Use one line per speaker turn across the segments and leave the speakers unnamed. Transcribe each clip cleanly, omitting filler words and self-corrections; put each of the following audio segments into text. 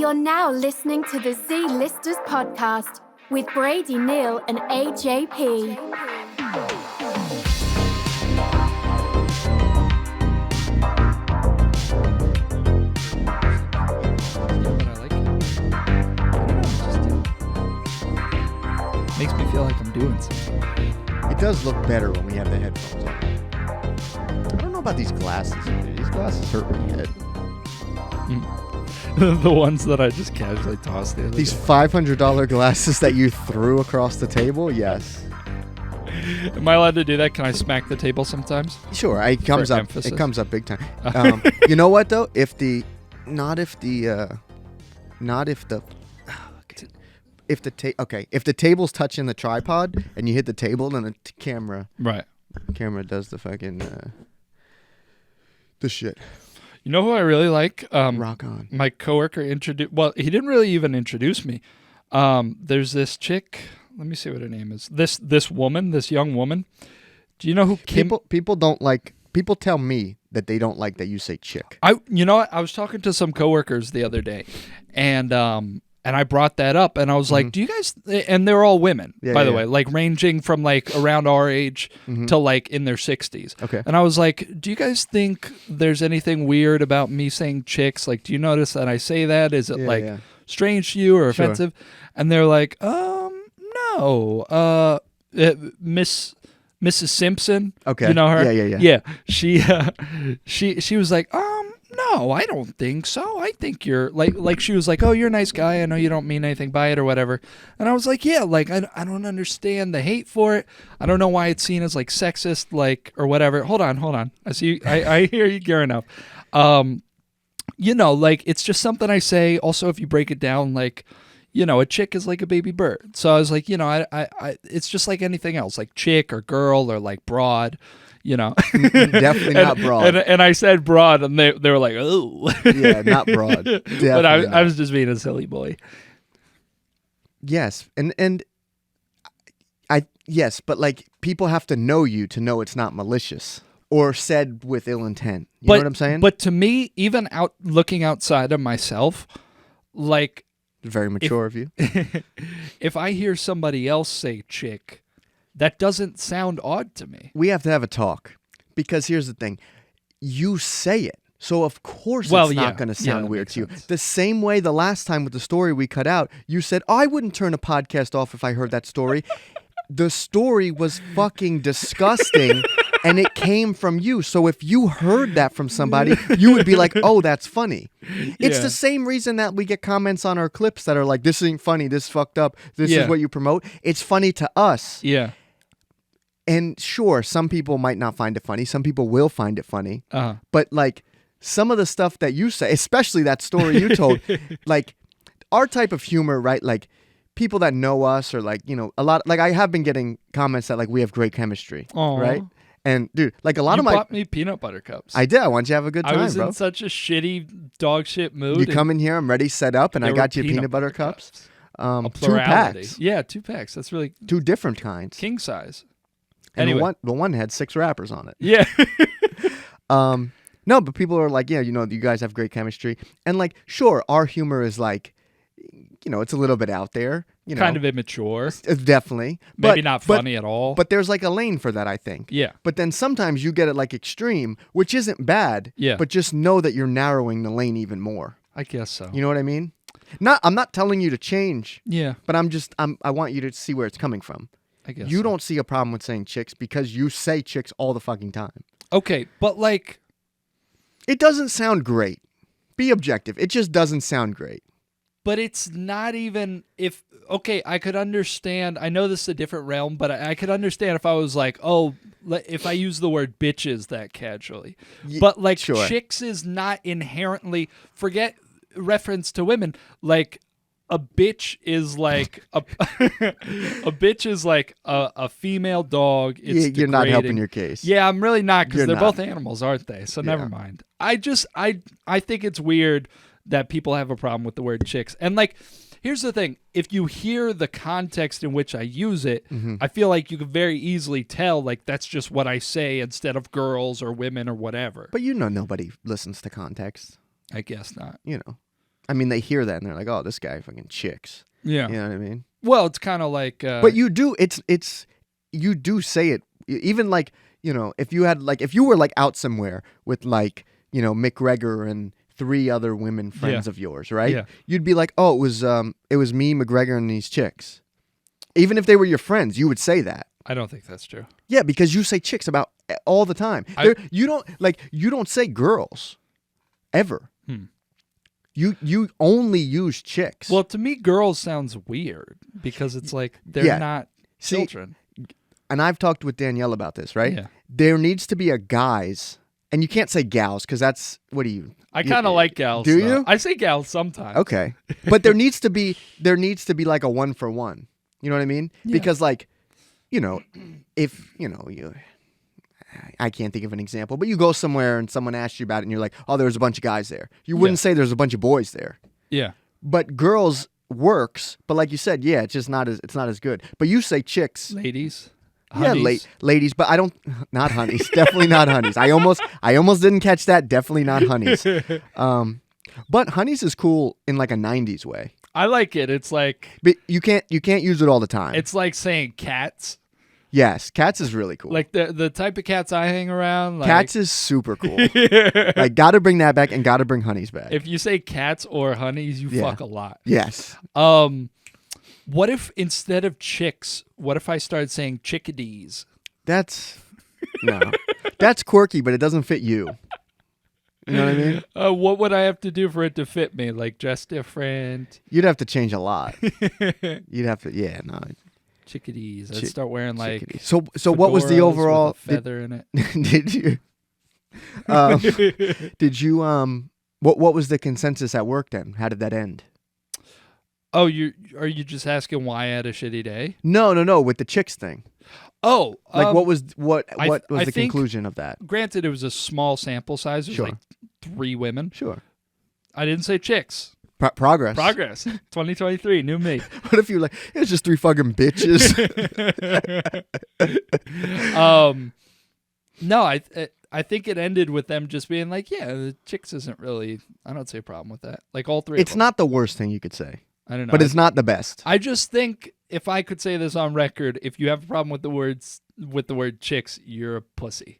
You're now listening to the Z-Listers podcast with Brady, Neil, and AJP.
Makes me feel like I'm doing something.
It does look better when we have the headphones on. I don't know about these glasses. Dude. These glasses hurt my head.
The ones that I just casually tossed the other
These
day.
$500 glasses that you threw across the table? Yes.
Am I allowed to do that? Can I smack the table sometimes?
Sure. It comes up.
Emphasis.
It comes up big time. You know what though? If the table's touching the tripod and you hit the table, then the camera does the fucking the shit.
You know who I really like?
Rock on.
My coworker introduced. Well, he didn't really even introduce me. There's this chick. Let me see what her name is. This young woman. Do you know who Kim?
People don't like. People tell me that they don't like that you say chick.
You know what? I was talking to some coworkers the other day, and I brought that up, and I was like, "Do you guys?" And they're all women, by the way, like ranging from like around our age to like in their 60s.
Okay.
And I was like, "Do you guys think there's anything weird about me saying chicks? Like, do you notice that I say that? Is it strange to you or offensive?" And they're like, no, Mrs. Simpson.
Okay.
You know her?
Yeah.
She was like, no, I don't think so. I think you're like she was like, oh, you're a nice guy. I know you don't mean anything by it or whatever. And I was like, yeah, like I don't understand the hate for it. I don't know why it's seen as like sexist, like or whatever. Hold on. I see. I hear you gearing up. You know, like it's just something I say. Also, if you break it down, like, you know, a chick is like a baby bird. So I was like, you know, I it's just like anything else, like chick or girl or like broad. You know,
definitely not broad.
And I said broad, and they were like, oh,
yeah, not broad.
But I was just being a silly boy.
Yes, but like people have to know you to know it's not malicious or said with ill intent. You know what I'm saying?
But to me, even looking outside of myself, like
very mature of you.
If I hear somebody else say chick, that doesn't sound odd to me.
We have to have a talk because here's the thing. You say it. So of course it's not going to sound weird to you. The same way the last time with the story we cut out, you said, I wouldn't turn a podcast off if I heard that story. The story was fucking disgusting and it came from you. So if you heard that from somebody, you would be like, oh, that's funny. It's the same reason that we get comments on our clips that are like, this ain't funny, this fucked up, this is what you promote. It's funny to us.
Yeah.
And sure, some people might not find it funny. Some people will find it funny. But like some of the stuff that you say, especially that story you told, like our type of humor, right? Like people that know us or like, you know, a lot, like I have been getting comments that like we have great chemistry, right? And dude, like a lot of my...
You bought me peanut butter cups.
I did. I want you to have a good time, bro.
I was in such a shitty dog shit mood.
You come in here, I'm ready, set up, and I got you peanut butter cups. 2 packs.
Yeah, 2 packs. That's really...
2 different kinds.
King size.
And
anyway.
the one had 6 wrappers on it.
Yeah.
No, but people are like, yeah, you know, you guys have great chemistry. And like, sure, our humor is like, you know, it's a little bit out there. You know,
kind of immature.
Definitely.
Maybe not funny at all.
But there's like a lane for that, I think.
Yeah.
But then sometimes you get it like extreme, which isn't bad.
Yeah.
But just know that you're narrowing the lane even more.
I guess so.
You know what I mean? I'm not telling you to change.
Yeah.
But I want you to see where it's coming from.
I guess
you don't see a problem with saying chicks because you say chicks all the fucking time.
Okay, but like...
It doesn't sound great. Be objective. It just doesn't sound great.
But it's not even if... Okay, I could understand. I know this is a different realm, but I could understand if I was like, oh, if I use the word bitches that casually. But like chicks is not inherently... Forget reference to women. Like... A bitch is like a bitch is like a female dog. It's
you're not helping your case.
Yeah, I'm really not because they're both animals, aren't they? So never mind. I think it's weird that people have a problem with the word chicks. And like, here's the thing: if you hear the context in which I use it, I feel like you could very easily tell like that's just what I say instead of girls or women or whatever.
But you know, nobody listens to context.
I guess not.
You know. I mean, they hear that and they're like, "Oh, this guy fucking chicks."
Yeah.
You know what I mean?
Well, it's kind of like.
But you do. You do say it. Even like, if you were like out somewhere with like, McGregor and 3 other women friends of yours, right?
Yeah.
You'd be like, "Oh, it was me, McGregor, and these chicks." Even if they were your friends, you would say that.
I don't think that's true.
Yeah, because you say chicks about all the time. You don't say girls ever. You only use chicks.
Well, to me, girls sounds weird because it's like they're not children.
And I've talked with Danielle about this, right?
Yeah.
There needs to be a guys, and you can't say gals because that's, what do you?
I kind of like gals.
Do
though.
you?
I say gals sometimes.
Okay, but there needs to be like a 1-for-1. You know what I mean?
Yeah.
Because like, if you. I can't think of an example, but you go somewhere and someone asks you about it and you're like, "Oh, there was a bunch of guys there." You wouldn't say there's a bunch of boys there.
Yeah.
But girls works, but like you said, yeah, it's not as good. But you say chicks.
Ladies.
Yeah,
Honeys.
ladies, but I don't, not honeys. Definitely not honeys. I almost didn't catch that. Definitely not honeys. But honeys is cool in like a 90s way.
I like it. It's like.
But you can't use it all the time.
It's like saying cats.
Yes, cats is really cool.
Like the type of cats I hang around. Like,
cats is super cool. Like, gotta bring that back and gotta bring honeys back.
If you say cats or honeys, you fuck a lot.
Yes.
What if instead of chicks, what if I started saying chickadees?
That's quirky, but it doesn't fit you. You know what I mean?
What would I have to do for it to fit me? Like dress different?
You'd have to change a lot. You'd have to,
Chickadees. I'd start wearing like
chickadees. So what was the overall
with a feather in it?
Did you what was the consensus at work then? How did that end?
Oh, are you just asking why I had a shitty day?
No, with the chicks thing.
Oh,
what was the
think,
conclusion of that?
Granted, it was a small sample size. It was like 3 women.
Sure. I
didn't say chicks.
Progress.
2023, new me.
What if you were like, it's just 3 fucking bitches?
No, I think it ended with them just being like, yeah, the chicks isn't really. I don't see a problem with that. Like all 3.
It's not the worst thing you could say.
I don't know,
but it's not the best.
I just think if I could say this on record, if you have a problem with the word chicks, you're a pussy.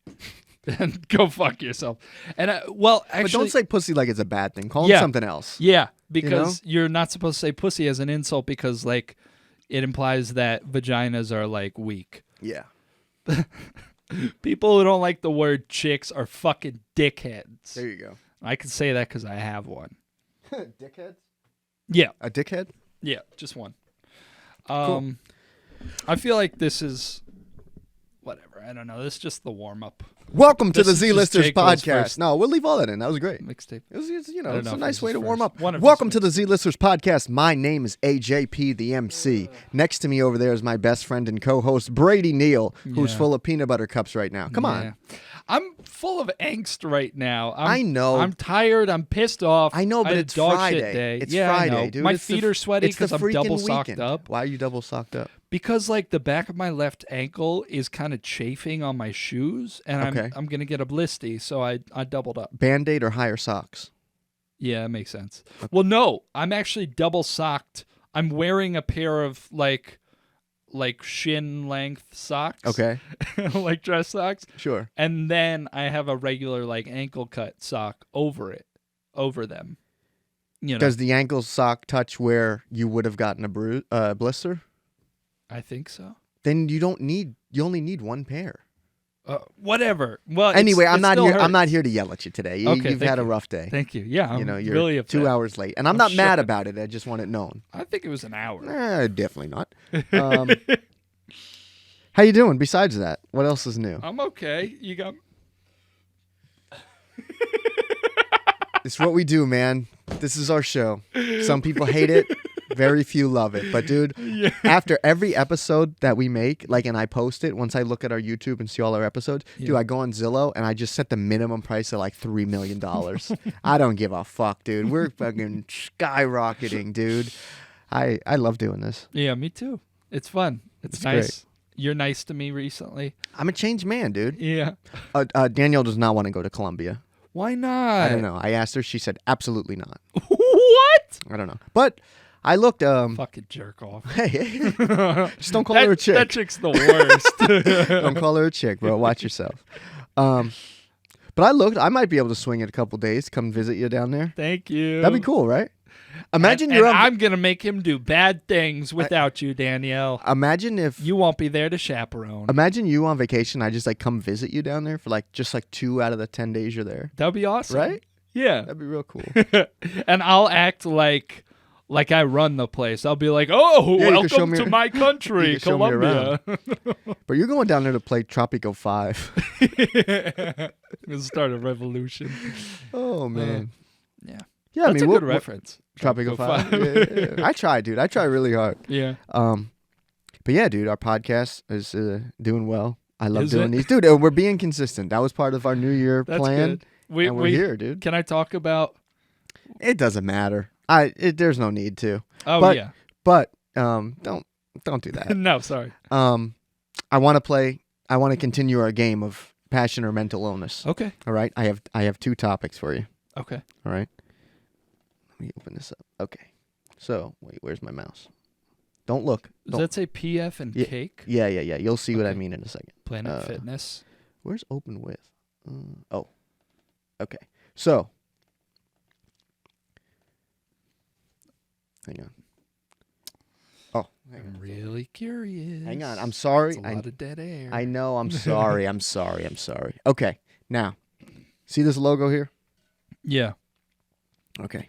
And go fuck yourself. And actually,
but don't say pussy like it's a bad thing. Call it something else.
Yeah, because you're not supposed to say pussy as an insult because like it implies that vaginas are like weak.
Yeah.
People who don't like the word chicks are fucking dickheads.
There you go.
I can say that because I have one.
Dickheads?
Yeah.
A dickhead?
Yeah, just one.
Cool.
I feel like this is whatever. I don't know. This is just the warm up.
Welcome to the Z-Listers podcast. No, we'll leave all that in. That was great.
Mixtape.
It's a nice way to warm up.
Welcome
to the Z-Listers podcast. My name is AJP, the MC. Next to me over there is my best friend and co-host, Brady Neal, who's full of peanut butter cups right now. Come on.
I'm full of angst right now.
I know.
I'm tired. I'm pissed off.
I know, but it's Friday.
Shit day.
It's Friday,
I know.
dude.
My feet are sweaty because I'm double socked up.
Why are you double socked up?
Because like the back of my left ankle is kind of chafing on my shoes, and I'm gonna get a blister, so I doubled up.
Band-Aid or higher socks?
Yeah, that makes sense. Okay. Well, no, I'm actually double socked. I'm wearing a pair of like shin length socks.
Okay.
Like dress socks.
Sure.
And then I have a regular like ankle cut sock over them. You know.
Does the ankle sock touch where you would have gotten a blister?
I think so.
Then you only need one pair.
Whatever. Well,
anyway, I'm not here to yell at you today. You've had a rough day.
Thank you. Yeah,
you're
really upset.
2 hours late, and I'm not mad about it. I just want it known.
I think it was an hour.
Definitely not. How you doing? Besides that, what else is new?
I'm okay. You got.
It's what we do, man. This is our show. Some people hate it. Very few love it. But dude, after every episode that we make, and I post it, once I look at our YouTube and see all our episodes, dude, I go on Zillow and I just set the minimum price at like $3 million. I don't give a fuck, dude. We're fucking skyrocketing, dude. I love doing this.
Yeah, me too. It's fun. It's nice. Great. You're nice to me recently.
I'm a changed man, dude.
Yeah.
Danielle does not want to go to Columbia.
Why not?
I don't know. I asked her. She said absolutely not.
What?
I don't know. But I looked.
Fucking jerk off.
Hey, just don't call her a chick.
That chick's the worst.
Don't call her a chick, bro. Watch yourself. But I looked. I might be able to swing it a couple days. Come visit you down there.
Thank you.
That'd be cool, right? Imagine
I'm gonna make him do bad things without you, Danielle.
Imagine if
you won't be there to chaperone.
Imagine you on vacation. I just like come visit you down there for like just like 2 out of the 10 days you're there.
That'd be awesome,
right?
Yeah,
that'd be real cool.
And I'll act like I run the place. I'll be like, "Oh, welcome to my country, Colombia."
But you're going down there to play Tropico 5.
We'll start a revolution.
Oh man.
Yeah.
Yeah,
that's a good reference.
Tropico 5. Yeah. I try, dude. I try really hard.
Yeah.
But yeah, dude, our podcast is doing well. I love doing these. Dude, we're being consistent. That was part of our New Year plan. Good. We're here, dude.
Can I talk about...
It doesn't matter. There's no need to.
Oh, yeah.
But don't do that.
No, sorry.
I want to continue our game of passion or mental illness.
Okay.
All right? I have 2 topics for you.
Okay.
All right? Let me open this up. Okay. So, wait, where's my mouse? Don't look.
Does that say PF and cake?
Yeah. You'll see what I mean in a second.
Planet Fitness.
Where's open with? Okay. So, hang on. Oh,
I'm really curious.
Hang on. I'm sorry.
It's a lot of dead air.
I know. I'm sorry. I'm sorry. Okay. Now, see this logo here?
Yeah.
Okay.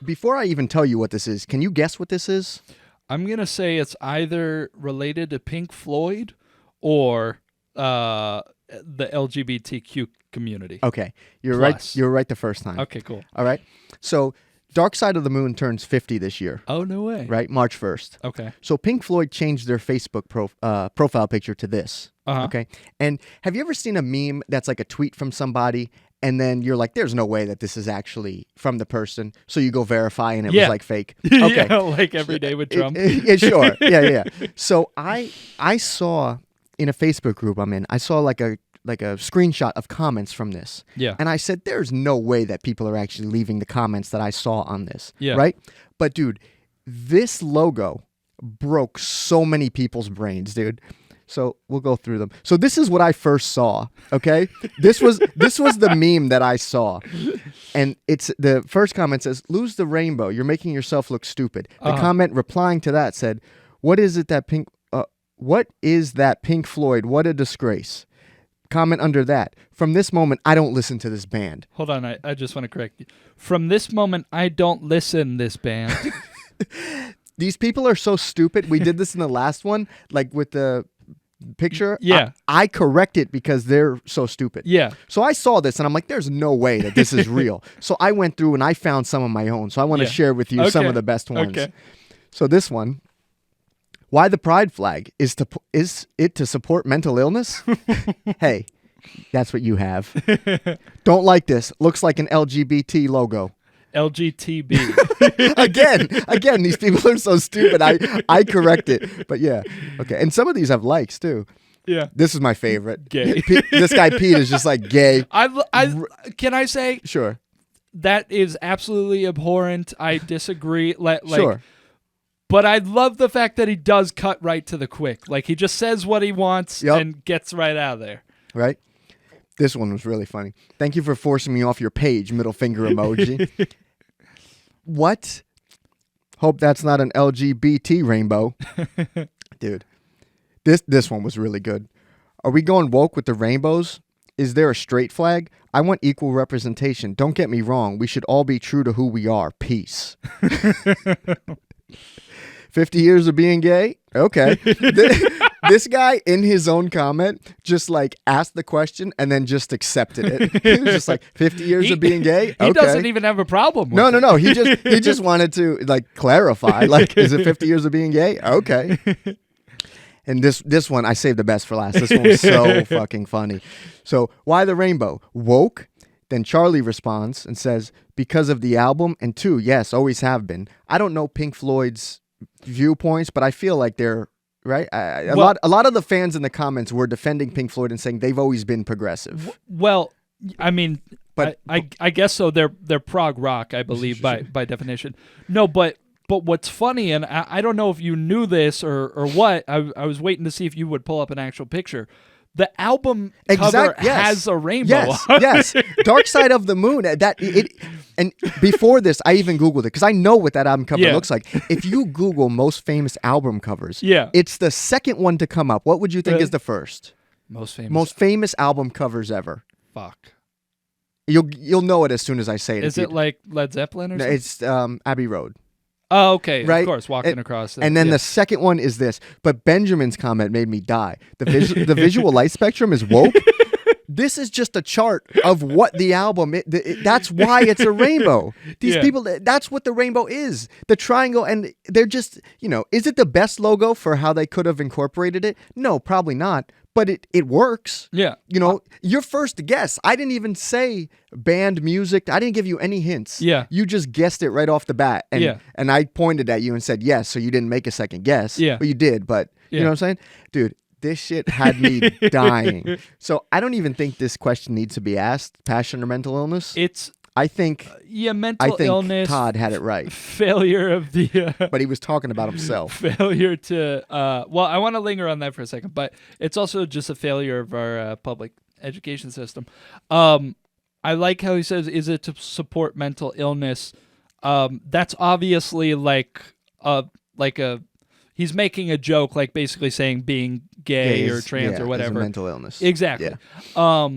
Before I even tell you what this is, can you guess what this is?
I'm going to say it's either related to Pink Floyd or the LGBTQ community.
Okay. You're right. You're right the first time.
Okay, cool.
All right. So, Dark Side of the Moon turns 50 this year.
Oh, no way.
Right? March 1st.
Okay.
So, Pink Floyd changed their Facebook profile picture to this.
Uh-huh.
Okay. And have you ever seen a meme that's like a tweet from somebody and then you're like, there's no way that this is actually from the person. So you go verify and it was like fake. Okay.
Yeah, like every day with Trump.
Sure. Yeah. So I saw in a Facebook group I'm in, I saw like a screenshot of comments from this.
Yeah.
And I said, there's no way that people are actually leaving the comments that I saw on this.
Yeah.
Right? But dude, this logo broke so many people's brains, dude. So we'll go through them. So this is what I first saw. Okay, this was the meme that I saw, and it's the first comment says, "Lose the rainbow. You're making yourself look stupid." The comment replying to that said, "What is that Pink Floyd? What a disgrace." Comment under that: "From this moment, I don't listen to this band."
Hold on, I just want to correct you. From this moment, I don't listen this band.
These people are so stupid. We did this in the last one, like with the picture.
Yeah.
I correct it because they're so stupid.
Yeah.
So I saw this and I'm like, there's no way that this is real. So I went through and I found some of my own. So I want to share with you some of the best ones.
Okay.
So this one, why the pride flag? Is it to support mental illness? Hey, that's what you have. Don't like this. Looks like an LGBT logo.
LGTB.
Again, these people are so stupid. I correct it. But yeah. Okay. And some of these have likes too.
Yeah.
This is my favorite.
Gay.
This guy Pete is just like gay.
Can I say?
Sure.
That is absolutely abhorrent. I disagree.
Sure.
But I love the fact that he does cut right to the quick. Like he just says what he wants and gets right out of there.
Right. This one was really funny. Thank you for forcing me off your page, middle finger emoji. What? Hope that's not an LGBT rainbow. Dude, this one was really good. Are we going woke with the rainbows? Is there a straight flag? I want equal representation. Don't get me wrong. We should all be true to who we are. Peace. 50 years of being gay? Okay. This guy in his own comment just like asked the question and then just accepted it. He was just like 50 years of being gay? Okay.
He doesn't even have a problem with it.
No. He just wanted to like clarify. Like, is it 50 years of being gay? Okay. And this one, I saved the best for last. This one was so fucking funny. So, why the rainbow? Woke? Then Charlie responds and says, because of the album, and 2, yes, always have been. I don't know Pink Floyd's viewpoints, but I feel like they're right. A lot of the fans in the comments were defending Pink Floyd and saying they've always been progressive.
Well, I mean,
But
I guess so. They're prog rock, I believe, by definition. No, but what's funny, and I don't know if you knew this or what. I was waiting to see if you would pull up an actual picture. The album cover has a rainbow.
Yes. Dark Side of the Moon. And before this, I even Googled it because I know what that album cover looks like. If you Google most famous album covers, it's the second one to come up. What would you think is the first?
Most
famous album covers ever.
Fuck.
You'll know it as soon as I say it.
Is it like Led Zeppelin or something?
It's Abbey Road.
Oh, okay.
Right?
Of course, walking across.
And then the second one is this. But Benjamin's comment made me die. The visual light spectrum is woke. This is just a chart of what the album is. That's why it's a rainbow. These people, that's what the rainbow is. The triangle, and they're just, is it the best logo for how they could have incorporated it? No, probably not. But it works.
Yeah.
Your first guess. I didn't even say band music. I didn't give you any hints.
Yeah.
You just guessed it right off the bat. And I pointed at you and said yes, so you didn't make a second guess.
Yeah.
But you did. But you know what I'm saying? Dude, this shit had me dying. So I don't even think this question needs to be asked. Passion or mental illness? I think
mental illness.
Todd had it right.
Failure of the.
But he was talking about himself.
Failure to. Well, I want to linger on that for a second, but it's also just a failure of our public education system. I like how he says, "Is it to support mental illness?" That's obviously like a. He's making a joke, like basically saying being gay or trans or whatever.
Is a mental illness.
Exactly. Yeah.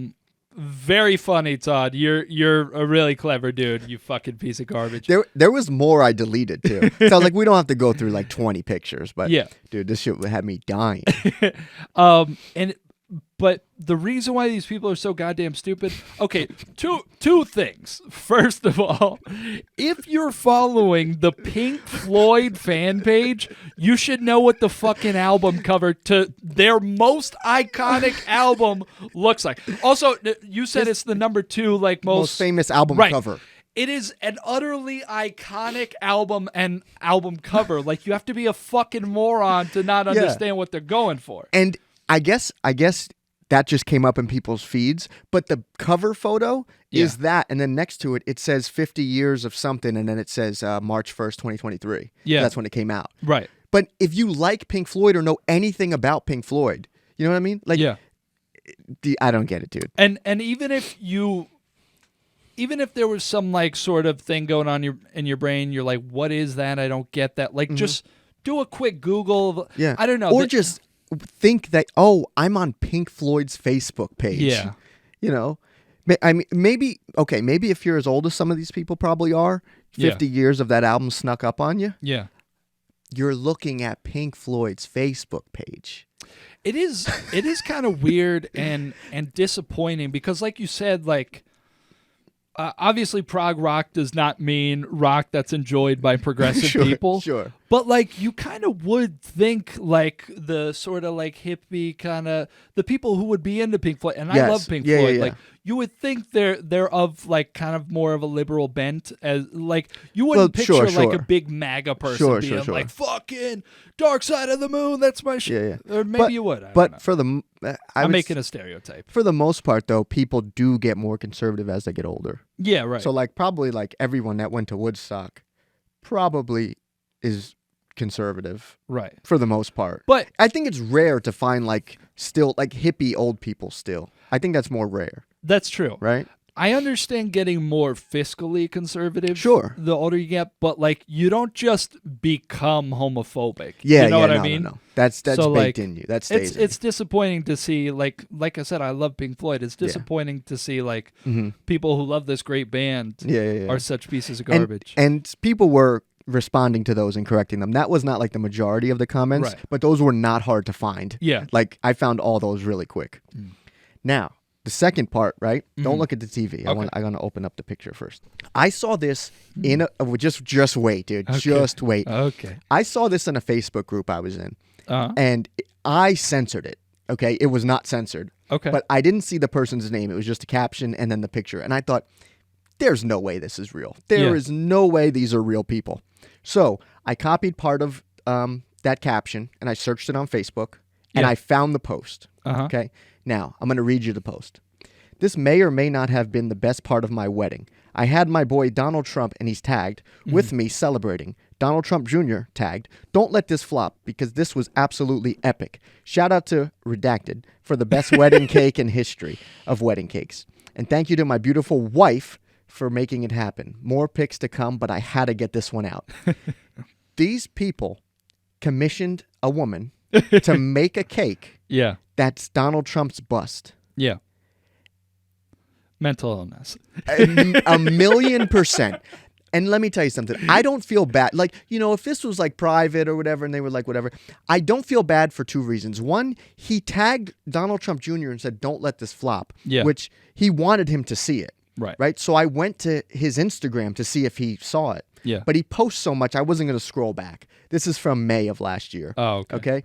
Very funny, Todd. You're a really clever dude, you fucking piece of garbage.
There was more I deleted too. So I was like, we don't have to go through like 20 pictures, but dude, this shit had me dying.
But the reason why these people are so goddamn stupid, okay, two things. First of all, if you're following the Pink Floyd fan page, you should know what the fucking album cover to their most iconic album looks like. Also, you said it's the number 2 like most
famous album cover.
It is an utterly iconic album and album cover. Like, you have to be a fucking moron to not understand what they're going for.
And I guess that just came up in people's feeds, but the cover photo is that, and then next to it, it says 50 years of something, and then it says March 1st, 2023.
Yeah.
That's when it came out.
Right.
But if you like Pink Floyd or know anything about Pink Floyd, you know what I mean? Like, I don't get it, dude.
And even if there was some like sort of thing going on in your brain, you're like, what is that? I don't get that. Like, just do a quick Google.
Yeah.
I don't know.
Or just think that, I'm on Pink Floyd's Facebook page.
Yeah.
I mean, maybe if you're as old as some of these people probably are, 50 years of that album snuck up on you.
Yeah.
You're looking at Pink Floyd's Facebook page.
It is kind of weird and disappointing because, like you said, like, obviously prog rock does not mean rock that's enjoyed by progressive people.
Sure.
But like, you kind of would think like the sort of like hippie kind of the people who would be into Pink Floyd, and I love Pink Floyd. Like, you would think they're of like kind of more of a liberal bent, as like you wouldn't picture like a big MAGA person being like fucking Dark Side of the Moon. That's my shit.
Yeah.
Or maybe you would.
But for the
I'm making a stereotype.
For the most part, though, people do get more conservative as they get older.
Yeah, right.
So like probably like everyone that went to Woodstock probably is conservative,
right,
for the most part.
But
I think it's rare to find like still like hippie old people still. I think that's more rare.
That's true.
Right?
I understand getting more fiscally conservative.
Sure.
The older you get, but like you don't just become homophobic.
Yeah,
you know what I mean?
No. That's so, baked in you. That stays in you.
It's disappointing to see like I said, I love Pink Floyd. It's disappointing to see like people who love this great band are such pieces of garbage.
And people were responding to those and correcting them. That was not like the majority of the comments, but those were not hard to find.
Yeah.
Like I found all those really quick. Now, the second part, right? Don't look at the TV.
Okay.
I'm gonna open up the picture first. I saw this in a just wait, dude. Okay. Just wait.
Okay.
I saw this in a Facebook group I was in, and I censored it. Okay, it was not censored.
Okay.
But I didn't see the person's name. It was just a caption and then the picture, and I thought, there's no way this is real. There is no way these are real people. So I copied part of that caption and I searched it on Facebook and I found the post. Okay. Now I'm going to read you the post. This may or may not have been the best part of my wedding. I had my boy Donald Trump, and he's tagged, with me celebrating. Donald Trump Jr. tagged. Don't let this flop, because this was absolutely epic. Shout out to Redacted for the best wedding cake in history of wedding cakes. And thank you to my beautiful wife for making it happen. More pics to come, but I had to get this one out. These people commissioned a woman to make a cake that's Donald Trump's bust.
Yeah. Mental illness.
A 1,000,000%. And let me tell you something. I don't feel bad. Like, if this was like private or whatever, and they were like, whatever, I don't feel bad for two reasons. One, he tagged Donald Trump Jr. and said, don't let this flop, which he wanted him to see it. Right. So I went to his Instagram to see if he saw it.
Yeah.
But he posts so much, I wasn't going to scroll back. This is from May of last year.
Oh, okay.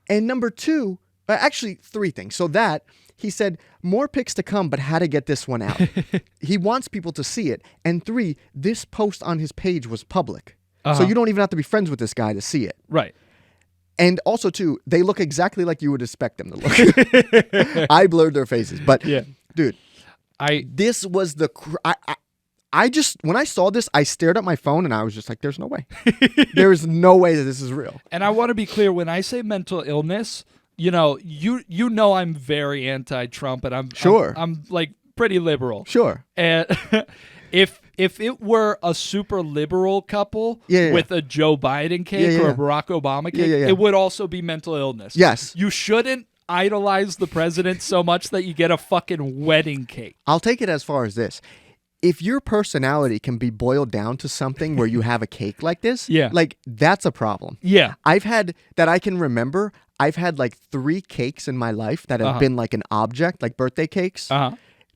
And number two, actually three things. So that he said, more pics to come, but how to get this one out. He wants people to see it. And three, this post on his page was public. So you don't even have to be friends with this guy to see it.
Right.
And also, too, they look exactly like you would expect them to look. I blurred their faces. But, dude, this was the... I just, when I saw this, I stared at my phone and I was just like, there's no way. There's no way that this is real.
And I want to be clear, when I say mental illness... you know I'm very anti-Trump, and I'm like pretty liberal.
Sure.
And if it were a super liberal couple with a Joe Biden cake or a Barack Obama cake, it would also be mental illness.
Yes.
You shouldn't idolize the president so much that you get a fucking wedding cake.
I'll take it as far as this. If your personality can be boiled down to something where you have a cake like this, like that's a problem.
Yeah.
I've had, that I can remember, I've had like 3 cakes in my life that have been like an object, like birthday cakes.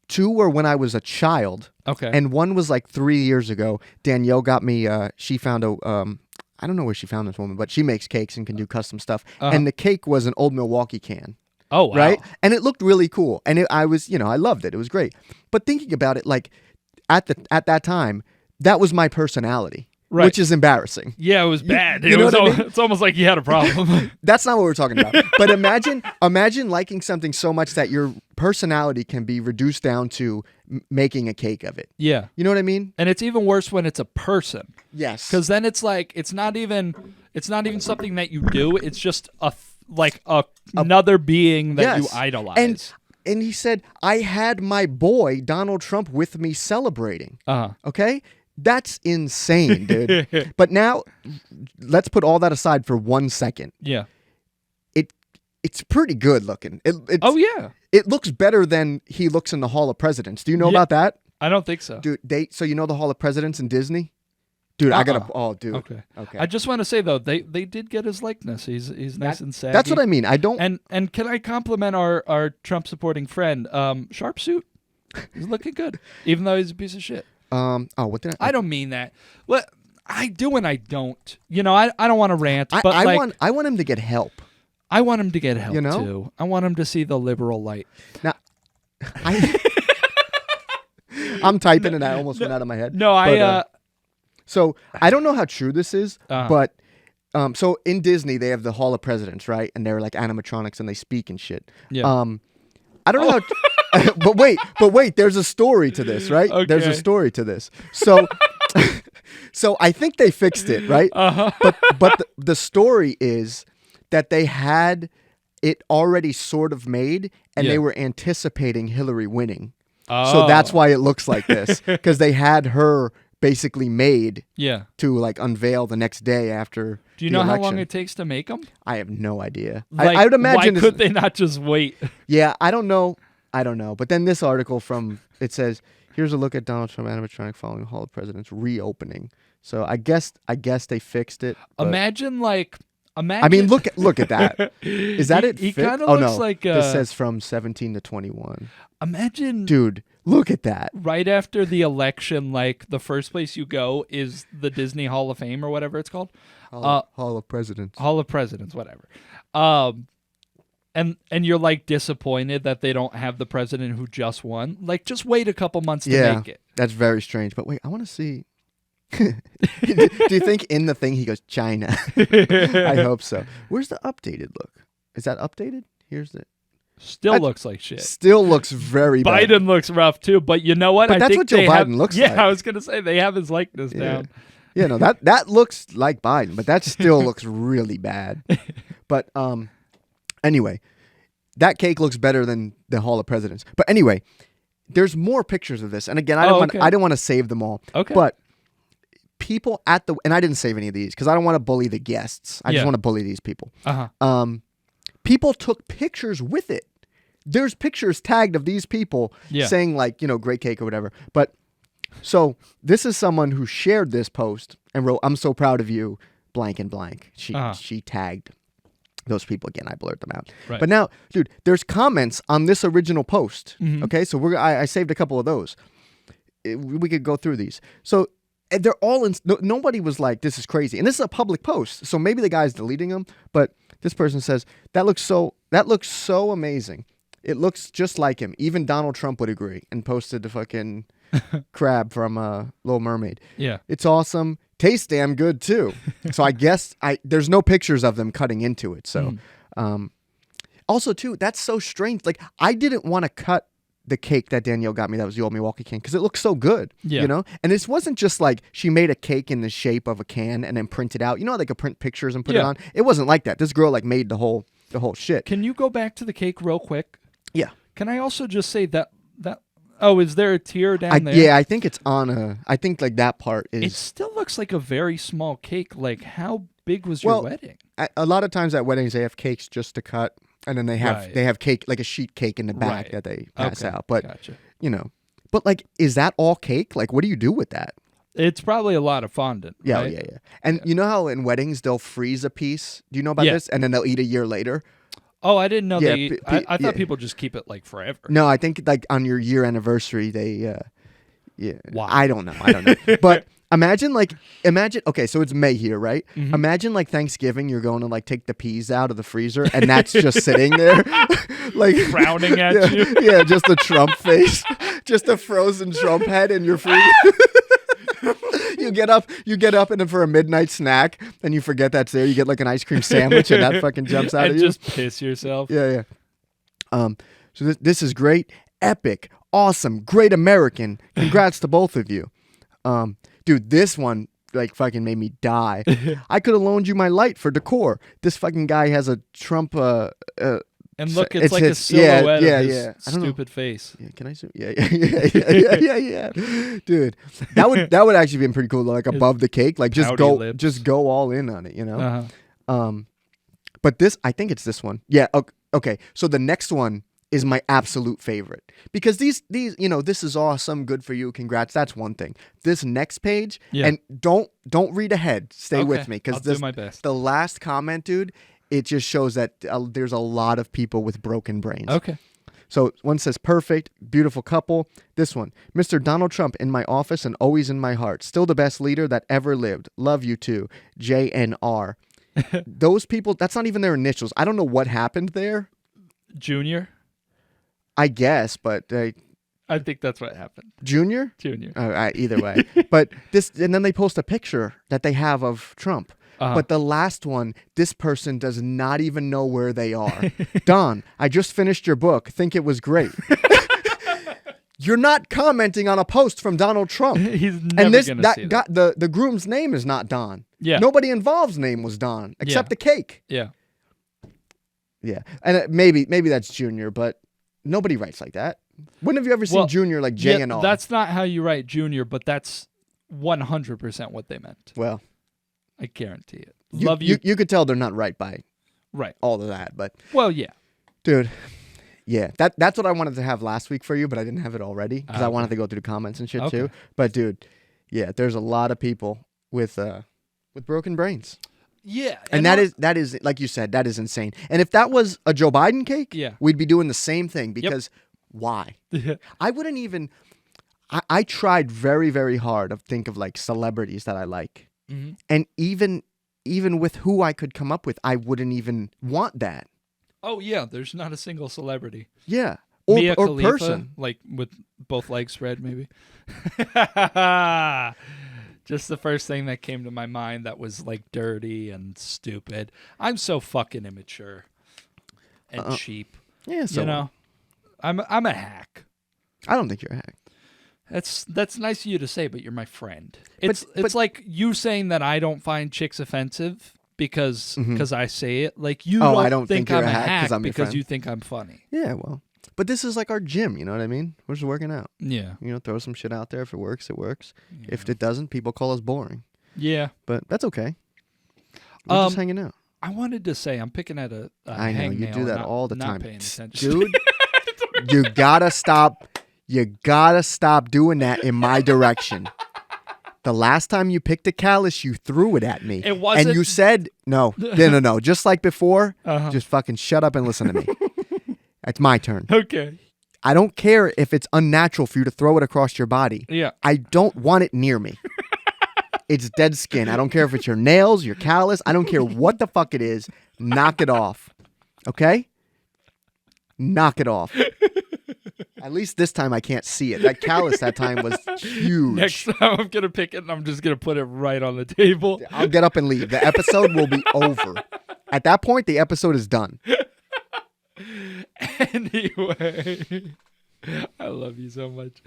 2 were when I was a child.
Okay.
And 1 was like 3 years ago. Danielle got me, she found a, I don't know where she found this woman, but she makes cakes and can do custom stuff. And the cake was an Old Milwaukee can.
Oh, wow.
Right? And it looked really cool. And I was, I loved it. It was great. But thinking about it, like, at that time, that was my personality, which is embarrassing.
Yeah, it was bad. It's almost like you had a problem.
That's not what we're talking about. But imagine liking something so much that your personality can be reduced down to making a cake of it.
Yeah.
You know what I mean?
And it's even worse when it's a person.
Yes.
Because then it's like, it's not even something that you do. It's just another being that you idolize.
And he said, I had my boy, Donald Trump, with me celebrating. Okay? That's insane, dude. But now, let's put all that aside for 1 second.
Yeah.
It's pretty good looking.
Oh, yeah.
It looks better than he looks in the Hall of Presidents. Do you know about that?
I don't think so.
Dude, so you know the Hall of Presidents in Disney? Dude, I gotta. Oh, dude.
Okay. I just want to say though, they did get his likeness. He's nice and saggy.
That's what I mean. I don't.
And can I compliment our Trump supporting friend? Sharp suit. He's looking good, even though he's a piece of shit.
Oh, what did
I don't mean that. Well, I do and I don't. I don't want to rant. But
I want him to get help.
I want him to get help too. I want him to see the liberal light.
Now, I'm typing and I almost went out of my head.
No,
So I don't know how true this is, but so in Disney they have the Hall of Presidents, right? And they're like animatronics and they speak and shit.
Yeah.
I don't know how. but wait, there's a story to this, right?
Okay.
There's a story to this. So, so I think they fixed it, right? But the story is that they had it already sort of made, and they were anticipating Hillary winning. So that's why it looks like this, because they had her basically made to like unveil the next day after.
Do you know how long it takes to make them?
I have no idea.
Like,
I would imagine.
Why could they not just wait?
Yeah, I don't know. But then this article it says, here's a look at Donald Trump animatronic following the Hall of Presidents reopening. So I guess they fixed it.
Imagine.
I mean, look at that. Is that it?
He kind of looks like.
This says from 17 to 21.
Imagine,
dude. Look at that.
Right after the election, like the first place you go is the Disney Hall of Fame or whatever it's called.
Hall of Presidents.
Hall of Presidents, whatever. And you're like disappointed that they don't have the president who just won. Like, just wait a couple months to make it.
That's very strange. But wait, I want to see. Do you think in the thing he goes China? I hope so. Where's the updated look? Is that updated? Here's the.
Still looks like shit.
Still looks very bad.
Biden looks rough too, but you know what?
But that's what Joe Biden looks like.
Yeah, I was gonna say they have his likeness down.
Yeah, no, that looks like Biden, but that still looks really bad. But anyway, that cake looks better than the Hall of Presidents. But anyway, there's more pictures of this, and again, I don't want to save them all.
Okay,
but people and I didn't save any of these because I don't want to bully the guests. I just want to bully these people. People took pictures with it. There's pictures tagged of these people saying like, great cake or whatever. But so this is someone who shared this post and wrote, "I'm so proud of you, blank and blank." She tagged those people again. I blurred them out. Right. But now, dude, there's comments on this original post. Mm-hmm. Okay, so I saved a couple of those. We could go through these. So they're all nobody was like, "This is crazy," and this is a public post, so maybe the guy's deleting them. But this person says that looks so amazing. It looks just like him. Even Donald Trump would agree, and posted the fucking crab from Little Mermaid. Yeah, it's awesome. Tastes damn good too. So I guess there's no pictures of them cutting into it. So, also too, that's so strange. Like I didn't want to cut the cake that Danielle got me. That was the old Milwaukee can because it looks so good. Yeah. And this wasn't just like she made a cake in the shape of a can and then printed out. You know, they could print pictures and put it on. It wasn't like that. This girl like made the whole shit.
Can you go back to the cake real quick?
Yeah.
Can I also just say that? Oh, is there a tear down there?
Yeah, I think it's on I think like that part is.
It still looks like a very small cake. Like how big was your wedding?
A lot of times at weddings they have cakes just to cut, and then they have cake like a sheet cake in the back that they pass out. But
gotcha.
But like, is that all cake? Like, what do you do with that?
It's probably a lot of fondant.
Yeah,
right?
yeah. And you know how in weddings they'll freeze a piece? Do you know about this? And then they'll eat a year later.
Oh, I didn't know they eat. I thought people just keep it like forever.
No, I think like on your year anniversary they
Wow.
I don't know. But imagine okay, so it's May here, right? Mm-hmm. Imagine like Thanksgiving you're going to like take the peas out of the freezer and that's just sitting there like
frowning at you.
Yeah, just a Trump face. Just a frozen Trump head in your freezer. You get up and then for a midnight snack and you forget that's there. You get like an ice cream sandwich and that fucking jumps out of you.
Just piss yourself.
Yeah. So this is great, epic, awesome, great American. Congrats to both of you. Dude, this one like fucking made me die. I could have loaned you my light for decor. This fucking guy has a Trump
and look, it's like a silhouette of his stupid face.
Yeah, can I zoom? Yeah. Dude, that would actually be pretty cool. Like above the cake, like just go all in on it, But this, I think it's this one. Yeah. Okay. So the next one is my absolute favorite because these this is awesome, good for you, congrats. That's one thing. This next page, and don't read ahead. Stay with me because
do my best.
The last comment, dude. It just shows that there's a lot of people with broken brains. Okay. So one says, perfect, beautiful couple. This one, Mr. Donald Trump in my office and always in my heart. Still the best leader that ever lived. Love you too. JNR. Those people, that's not even their initials. I don't know what happened there.
Junior?
I guess, but...
I think that's what happened.
Junior?
Junior.
Either way. But this, and then they post a picture that they have of Trump. But the last one, this person does not even know where they are. Don, I just finished your book. Think it was great. You're not commenting on a post from Donald Trump.
He's never going to see that.
The groom's name is not Don. Yeah. Nobody involved's name was Don, except the cake.
Yeah.
Yeah. And maybe that's Junior, but nobody writes like that. When have you ever seen Junior like J and R?
That's not how you write Junior, but that's 100% what they meant.
Well,
I guarantee it.
Love you. You could tell they're not right by all of that, but
yeah,
dude, yeah, that's what I wanted to have last week for you, but I didn't have it already because I wanted to go through the comments and shit too. But dude, yeah, there's a lot of people with broken brains.
Yeah,
and that is like you said, that is insane. And if that was a Joe Biden cake, we'd be doing the same thing because why? I wouldn't even. I tried very, very hard to think of like celebrities that I like. Mm-hmm. And even with who I could come up with, I wouldn't even want that.
Oh yeah, there's not a single celebrity.
Yeah,
or person like with both legs spread, maybe. Just the first thing that came to my mind that was like dirty and stupid. I'm so fucking immature and cheap.
Yeah, so
you know, I'm a hack.
I don't think you're a hack.
That's nice of you to say, but you're my friend. It's like you saying that I don't find chicks offensive because I say it. Like you
I don't think you're
I'm
a
a
hack 'cause
hack
I'm your
because
friend.
you think I'm funny.
Yeah, well, but this is like our gym. You know what I mean? We're just working out.
Yeah.
You know, throw some shit out there. If it works, it works. Yeah. If it doesn't, people call us boring.
Yeah.
But that's okay. We're just hanging out.
I wanted to say I'm picking at a
I know you do that all the time,
paying attention.
dude. You gotta stop. You gotta stop doing that in my direction. The last time you picked a callus, you threw it at me.
It wasn't.
And you said, no. Just like before, just fucking shut up and listen to me. It's my turn.
Okay.
I don't care if it's unnatural for you to throw it across your body.
Yeah.
I don't want it near me. It's dead skin. I don't care if it's your nails, your callus. I don't care what the fuck it is. Knock it off. Okay? Knock it off. At least this time I can't see it. That callus that time was huge.
Next time I'm going to pick it and I'm just going to put it right on the table.
I'll get up and leave. The episode will be over. At that point, the episode is done.
Anyway, I love you so much.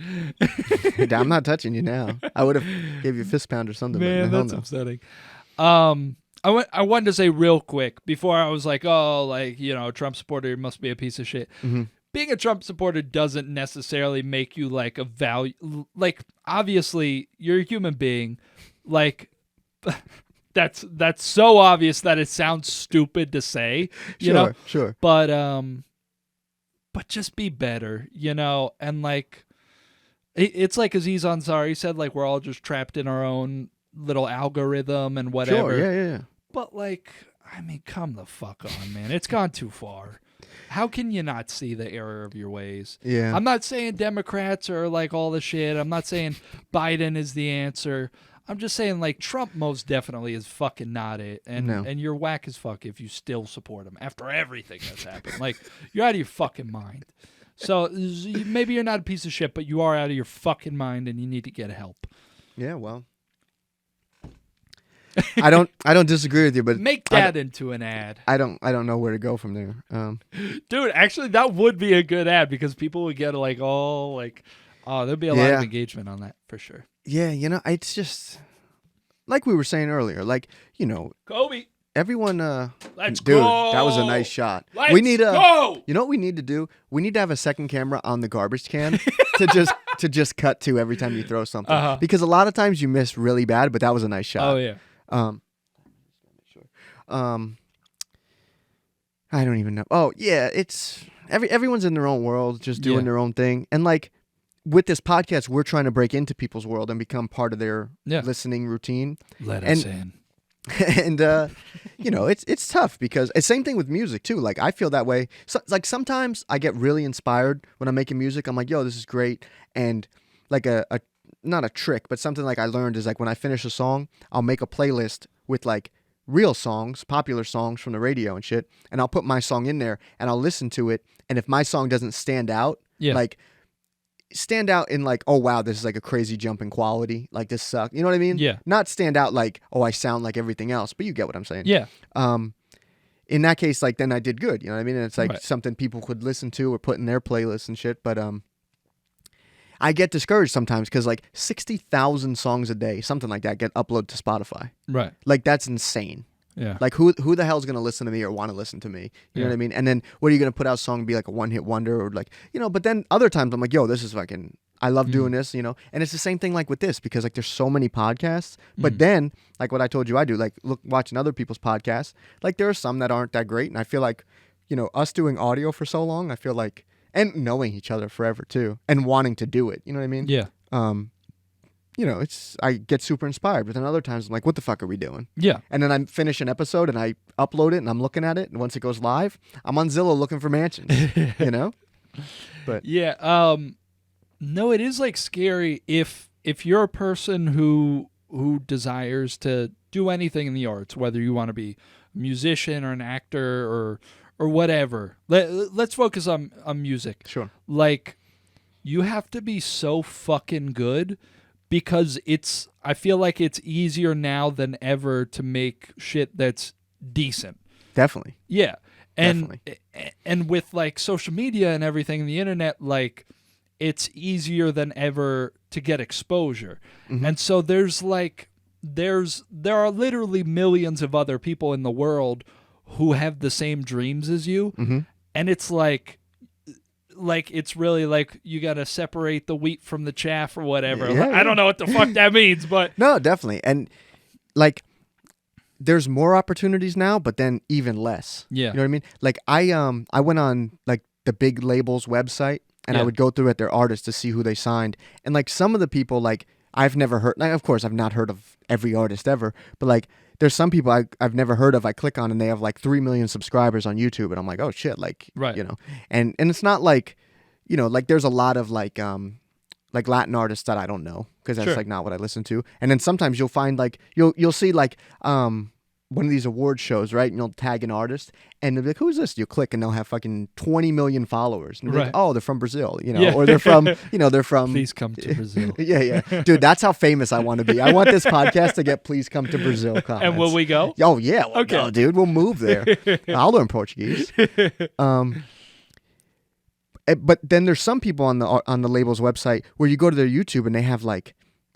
I'm not touching you now. I would have gave you a fist pound or something.
Man,
but
that's upsetting. I wanted to say real quick before I was like, oh, like, you know, Trump supporter must be a piece of shit.
Mm-hmm.
Being a Trump supporter doesn't necessarily make you like a value. Like, obviously, you're a human being. Like, that's so obvious that it sounds stupid to say. You know?
Sure.
But just be better, you know? And like, it's like Aziz Ansari said, like, we're all just trapped in our own little algorithm and whatever.
Sure, yeah.
But like, I mean, come the fuck on, man. It's gone too far. How can you not see the error of your ways?
Yeah.
I'm not saying Democrats are like all the shit. I'm not saying Biden is the answer. I'm just saying like Trump most definitely is fucking not it. And you're whack as fuck if you still support him after everything that's happened. Like, you're out of your fucking mind. So maybe you're not a piece of shit, but you are out of your fucking mind and you need to get help.
Yeah, well. I don't disagree with you, but
make that into an ad.
I don't know where to go from there.
Dude, actually that would be a good ad because people would get like all like, oh, there'd be a lot of engagement on that for sure.
Yeah, you know, it's just like we were saying earlier, like, you know,
Kobe.
Everyone
Let's
dude,
go.
That was a nice shot.
Let's
we need
go.
You know what we need to do? We need to have a second camera on the garbage can to just cut to every time you throw something. Because a lot of times you miss really bad, but that was a nice shot.
Oh yeah.
I don't even know. Oh yeah, it's everyone's in their own world, just doing their own thing. And like with this podcast, we're trying to break into people's world and become part of their listening routine.
Let us in.
And you know, it's tough because it's same thing with music too. Like I feel that way. So, like sometimes I get really inspired when I'm making music. I'm like, yo, this is great. And like a not a trick, but something like I learned is like when I finish a song, I'll make a playlist with like real songs, popular songs from the radio and shit, and I'll put my song in there and I'll listen to it. And if my song doesn't stand out, like stand out in like, oh wow, this is like a crazy jump in quality, like this sucks. You know what I mean?
Yeah.
Not stand out like, oh, I sound like everything else, but you get what I'm saying.
Yeah.
In that case, like then I did good. You know what I mean? And it's like something people could listen to or put in their playlists and shit. But I get discouraged sometimes because like 60,000 songs a day, something like that, get uploaded to Spotify.
Right.
Like that's insane.
Yeah.
Like who the hell's gonna listen to me or want to listen to me? You know what I mean? And then what are you gonna put out a song and be like a one-hit wonder or like, you know? But then other times I'm like, yo, this is fucking. I love doing this, you know. And it's the same thing like with this because like there's so many podcasts. But then like what I told you I do, like watching other people's podcasts. Like there are some that aren't that great, and I feel like, you know, us doing audio for so long, I feel like. And knowing each other forever too, and wanting to do it. You know what I mean?
Yeah.
You know, I get super inspired, but then other times I'm like, what the fuck are we doing?
Yeah.
And then I finish an episode and I upload it and I'm looking at it, and once it goes live, I'm on Zillow looking for mansions. You know? But
yeah, no, it is like scary if you're a person who desires to do anything in the arts, whether you want to be a musician or an actor or whatever. Let's focus on music.
Sure.
Like, you have to be so fucking good because I feel like it's easier now than ever to make shit that's decent.
Definitely.
Yeah. And with like social media and everything, the internet, like it's easier than ever to get exposure.
Mm-hmm.
And so there are literally millions of other people in the world who have the same dreams as you.
Mm-hmm.
And it's like it's really like you got to separate the wheat from the chaff or whatever.
Yeah,
I don't know what the fuck that means, but
no, definitely. And like there's more opportunities now, but then even less.
Yeah.
You know what I mean? Like I went on like the big labels website and I would go through at their artists to see who they signed. And like some of the people, like I've never heard, like, of course I've not heard of every artist ever, but like there's some people I've never heard of. I click on and they have like 3 million subscribers on YouTube, and I'm like, oh shit, like, you know, and it's not like, you know, like there's a lot of like Latin artists that I don't know because that's like not what I listen to. And then sometimes you'll find like you'll see like one of these award shows, right? And you'll tag an artist and they'll be like, who's this? You click and they'll have fucking 20 million followers. And like, oh, they're from Brazil, you know, or they're from, you know, they're from.
Please come to Brazil.
Yeah. Dude, that's how famous I want to be. I want this podcast to get please come to Brazil comments.
And will we go?
Oh, yeah. We'll go, dude. We'll move there. I'll learn Portuguese. But then there's some people on the label's website where you go to their YouTube and they have like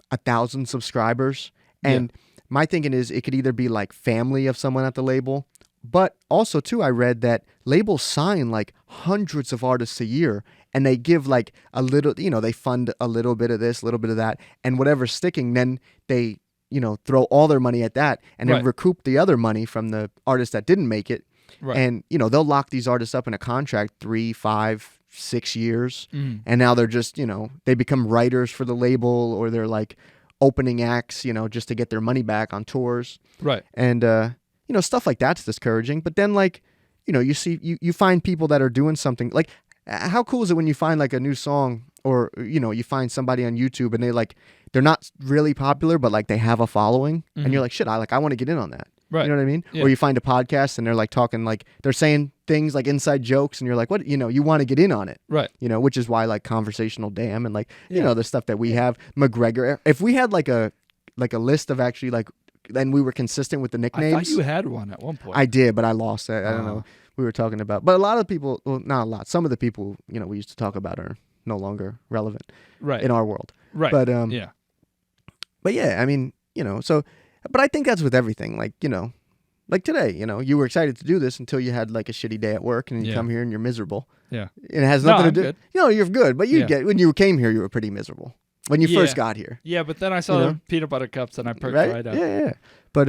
1,000 subscribers. And my thinking is it could either be like family of someone at the label, but also too I read that labels sign like hundreds of artists a year and they give like a little, you know, they fund a little bit of this, a little bit of that, and whatever's sticking, then they, you know, throw all their money at that and then recoup the other money from the artists that didn't make it. Right. And, you know, they'll lock these artists up in a contract 3, 5, 6 years. And now they're just, you know, they become writers for the label or they're like opening acts, you know, just to get their money back on tours. Right. And, you know, stuff like that's discouraging. But then like, you know, you find people that are doing something like, how cool is it when you find like a new song or, you know, you find somebody on YouTube and they're not really popular, but like they have a following and you're like, shit, I want to get in on that. Right. You know what I mean? Yeah. Or you find a podcast and they're like talking, like they're saying things like inside jokes and you're like, what, you know, you want to get in on it. Right. You know, which is why like Conversational Damn and like, you know, the stuff that we have, McGregor. If we had like a list of actually like, then we were consistent with the nicknames.
I thought you had one at one point.
I did, but I lost it. I don't know. We were talking about, but a lot of people, well, not a lot. Some of the people, you know, we used to talk about are no longer relevant in our world. Right. But, but yeah, I mean, you know, so, but I think that's with everything. Like, you know, like today, you know, you were excited to do this until you had like a shitty day at work and you come here and you're miserable. Yeah. And it has nothing to do. Good. You know, you're good, but when you came here, you were pretty miserable when you first got here. Yeah.
But then I saw the peanut butter cups and I perked right up.
Yeah. But,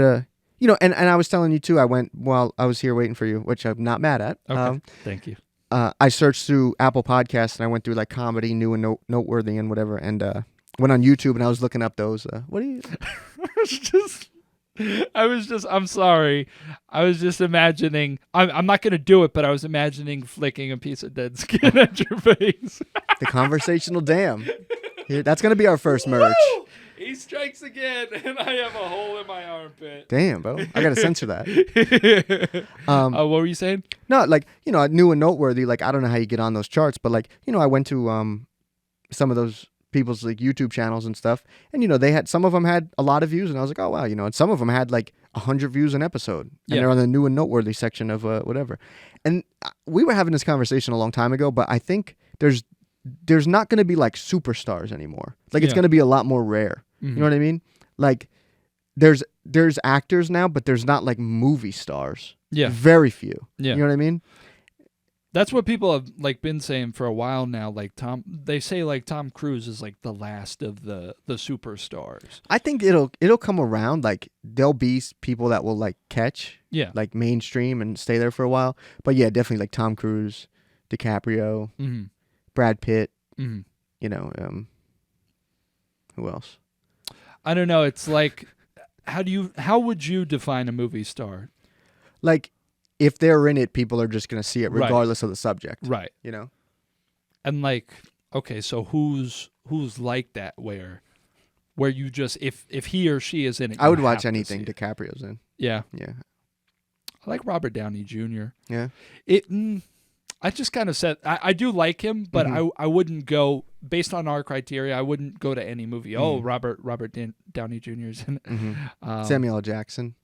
you know, and I was telling you too, I went while I was here waiting for you, which I'm not mad at.
Okay. Thank you.
I searched through Apple Podcasts and I went through like comedy, new and noteworthy and whatever. And, went on YouTube and I was looking up those. What do you?
I'm sorry. I was just imagining. I'm not going to do it, but I was imagining flicking a piece of dead skin at your face.
The Conversational Damn. That's going to be our first merch.
Woo! He strikes again, and I have a hole in my armpit.
Damn, bro. I got to censor that.
What were you saying?
No, like, you know, new and noteworthy. Like, I don't know how you get on those charts, but like, you know, I went to some of those people's like YouTube channels and stuff, and you know some of them had a lot of views, and I was like, oh wow, you know, and some of them had like 100 views an episode, and they're on the new and noteworthy section of whatever. And we were having this conversation a long time ago, but I think there's not going to be like superstars anymore. Like it's going to be a lot more rare. You know what I mean? Like there's actors now, but there's not like movie stars. Yeah, very few. Yeah, you know what I mean?
That's what people have like been saying for a while now. Like they say like Tom Cruise is like the last of the superstars.
I think it'll come around. Like there'll be people that will like catch, like mainstream and stay there for a while. But yeah, definitely like Tom Cruise, DiCaprio, Brad Pitt. You know, who else?
I don't know. It's like, how would you define a movie star?
Like, if they're in it, people are just going to see it regardless of the subject. Right. You know?
And like, okay, so who's like that where you just, if he or she is in it,
I would watch anything DiCaprio's in.
Yeah.
Yeah.
I like Robert Downey Jr.
Yeah.
I just kind of said, I do like him, but I wouldn't go, based on our criteria, I wouldn't go to any movie. Oh, Robert Downey Jr. is in it.
Samuel L. Jackson.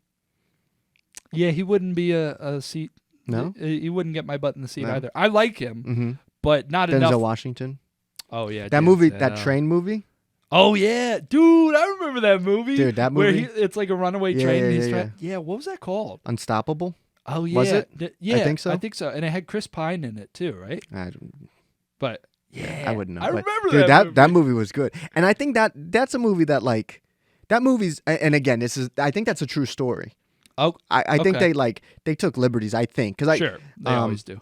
Yeah, he wouldn't be a seat
No,
he wouldn't get my butt in the seat
No.
either. I like him, but not
Denzel
enough.
Washington.
Oh yeah,
That movie, that train movie.
Oh yeah, dude, I remember that movie.
Dude, that
where
movie?
it's like a runaway
Yeah,
train.
yeah,
And he's
yeah,
trying. Yeah, what was that called?
Unstoppable.
Oh yeah,
Was it?
Yeah,
I think so.
I think so, and it had Chris Pine in it too, right? But yeah,
I wouldn't know.
I
but,
remember
dude,
that movie.
that movie was good, and I think that's a movie that like that movie's. And again, I think that's a true story.
Oh,
I think they took liberties. I think because
sure, they always do.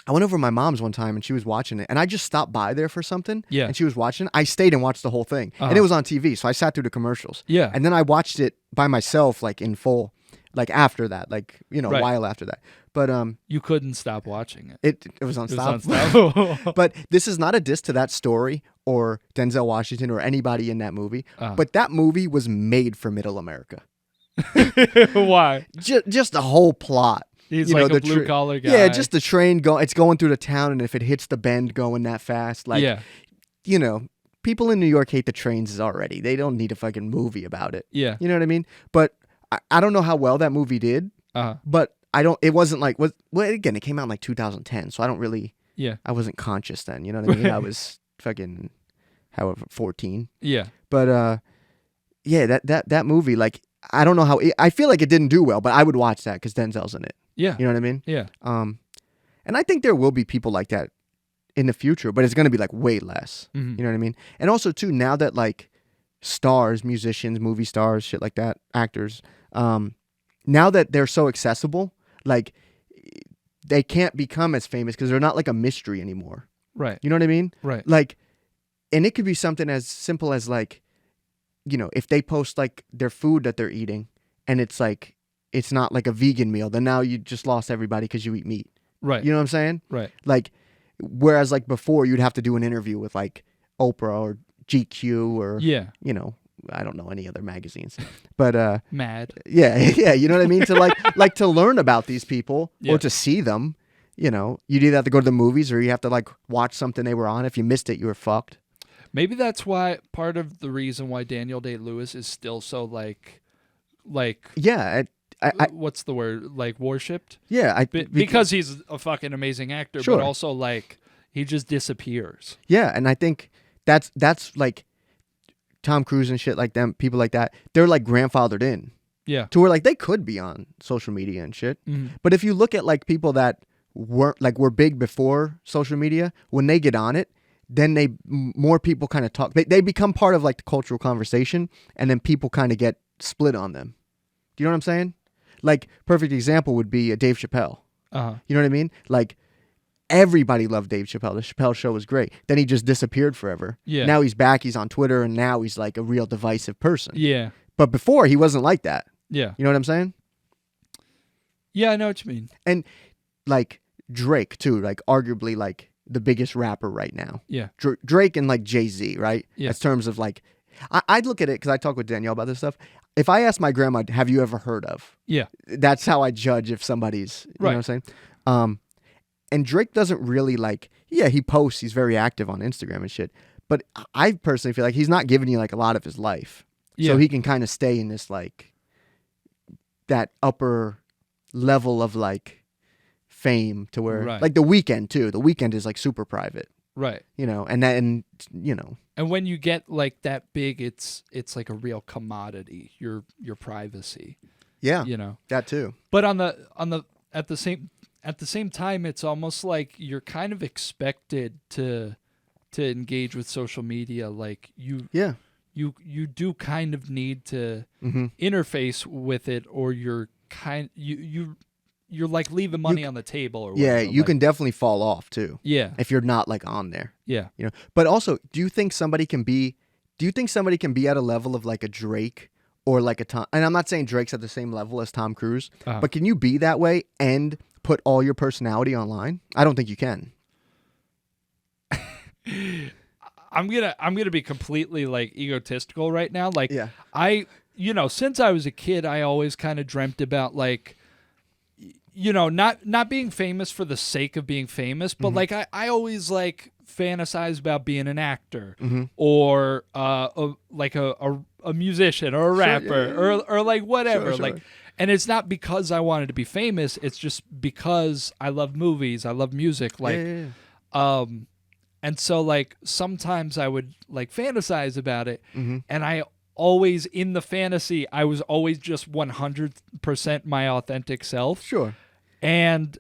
I went over to my mom's one time and she was watching it, and I just stopped by there for something.
Yeah.
And she was watching it. I stayed and watched the whole thing, and it was on TV, so I sat through the commercials.
Yeah.
And then I watched it by myself, like in full, like after that, like a while after that. But
you couldn't stop watching it.
It was unstoppable. But this is not a diss to that story or Denzel Washington or anybody in that movie. But that movie was made for Middle America.
Why?
Just the whole plot.
He's like a blue collar guy.
Yeah, just the train it's going through the town, and if it hits the bend going that fast, like people in New York hate the trains already. They don't need a fucking movie about it.
Yeah.
You know what I mean? But I don't know how well that movie did. But it wasn't like again, it came out in like 2010, so I don't really I wasn't conscious then, you know what I mean? I was fucking 14.
Yeah.
But that movie, like, I don't know how I feel like it didn't do well, but I would watch that because Denzel's in it.
Yeah.
You know what I mean?
Yeah.
And I think there will be people like that in the future, but it's going to be like way less.
Mm-hmm.
You know what I mean? And also too, now that like stars, musicians, movie stars, shit like that, actors, now that they're so accessible, like they can't become as famous because they're not like a mystery anymore.
Right.
You know what I mean?
Right.
Like, and it could be something as simple as like, if they post like their food that they're eating and it's like, it's not like a vegan meal, then now you just lost everybody because you eat meat.
Right.
You know what I'm saying?
Right.
Like, whereas like before you'd have to do an interview with like Oprah or GQ or, I don't know any other magazines, but,
Mad.
Yeah. You know what I mean? To like to learn about these people or to see them, you'd either have to go to the movies or you have to like watch something they were on. If you missed it, you were fucked.
Maybe that's why part of the reason why Daniel Day-Lewis is still so like
yeah,
what's the word, like worshipped?
Yeah,
because he's a fucking amazing actor,
sure.
But also like he just disappears.
Yeah, and I think that's like Tom Cruise and shit like them, people like that. They're like grandfathered in.
Yeah.
To where like they could be on social media and shit.
Mm-hmm.
But if you look at like people that were big before social media, when they get on it, then more people kind of talk. They become part of like the cultural conversation, and then people kind of get split on them. Do you know what I'm saying? Like, perfect example would be Dave Chappelle.
Uh-huh.
You know what I mean? Like, everybody loved Dave Chappelle. The Chappelle Show was great. Then he just disappeared forever.
Yeah.
Now he's back. He's on Twitter, and now he's like a real divisive person.
Yeah.
But before, he wasn't like that.
Yeah.
You know what I'm saying?
Yeah, I know what you mean.
And like Drake too, like arguably like the biggest rapper right now.
Yeah.
Drake and like Jay-Z, right?
Yeah.
In terms of like, I'd look at it because I talk with Danielle about this stuff. If I ask my grandma, have you ever heard of?
Yeah.
That's how I judge if somebody's, you know what I'm saying? And Drake doesn't really like, he posts, he's very active on Instagram and shit. But I personally feel like he's not giving you like a lot of his life.
Yeah.
So he can kind of stay in this like, that upper level of like fame to where, like The Weeknd too. The Weeknd is like super private.
Right.
And
when you get like that big, it's like a real commodity, your privacy.
Yeah. That too.
But at the same time, it's almost like you're kind of expected to engage with social media. Like you do kind of need to interface with it, or you're like leaving money on the table or whatever.
Yeah, you can definitely fall off too.
Yeah.
If you're not like on there.
Yeah.
But also, do you think somebody can be at a level of like a Drake or like a Tom? And I'm not saying Drake's at the same level as Tom Cruise, but can you be that way and put all your personality online? I don't think you can.
I'm gonna be completely like egotistical right now. Like,
yeah.
Since I was a kid, I always kind of dreamt about like, not being famous for the sake of being famous, but like I always like fantasize about being an actor or like a musician or a rapper or like whatever.
Sure.
Like, And it's not because I wanted to be famous. It's just because I love movies. I love music. Like, and so like sometimes I would like fantasize about it, and I always in the fantasy I was always just 100% my authentic self.
Sure.
And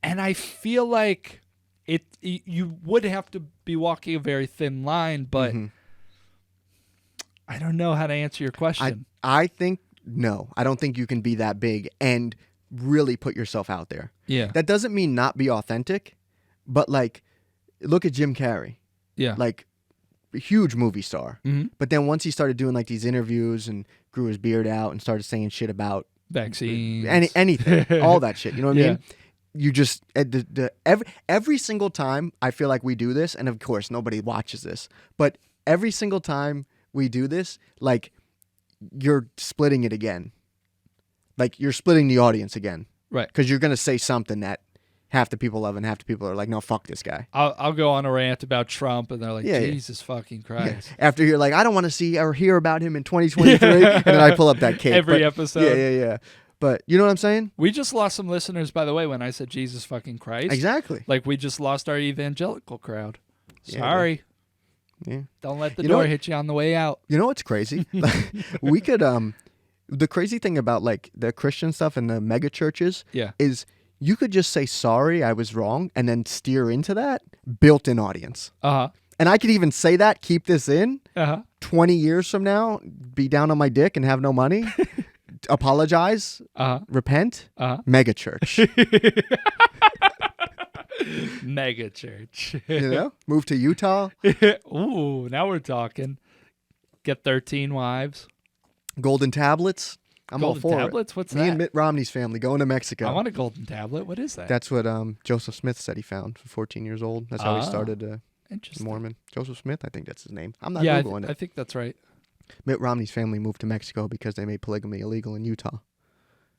I feel like you would have to be walking a very thin line, but I don't know how to answer your question.
I think no. I don't think you can be that big and really put yourself out there.
Yeah.
That doesn't mean not be authentic, but like look at Jim Carrey.
Yeah.
Like a huge movie star.
Mm-hmm.
But then once he started doing like these interviews and grew his beard out and started saying shit about
vaccines,
anything, all that shit. You know what I
Yeah.
mean? You just every single time I feel like we do this, and of course nobody watches this, but every single time we do this, like you're splitting it again. Like you're splitting the audience again,
right?
Because you're gonna say something that half the people love and half the people are like, no, fuck this guy.
I'll go on a rant about Trump, and they're like, Jesus fucking Christ.
Yeah. After you're like, I don't want to see or hear about him in 2023, and then I pull up that cake
every episode.
Yeah. But you know what I'm saying?
We just lost some listeners, by the way, when I said Jesus fucking Christ.
Exactly.
Like we just lost our evangelical crowd. Sorry.
Yeah.
Don't let the door hit you on the way out.
You know what's crazy? We could the crazy thing about like the Christian stuff and the mega churches is you could just say sorry, I was wrong, and then steer into that built-in audience. And I could even say that, keep this in 20 years from now, be down on my dick and have no money. Apologize, repent, mega church.
Mega church.
You know, move to Utah.
Ooh, now we're talking. Get 13 wives.
Golden tablets. I'm
golden
all for
tablets?
it.
What's
Me
that?
and Mitt Romney's family going to Mexico.
I want a golden tablet. What is that?
That's what Joseph Smith said he found for 14 years old. That's how he started Mormon. Joseph Smith, I think that's his name. I'm not Googling it.
I think that's right.
Mitt Romney's family moved to Mexico because they made polygamy illegal in Utah.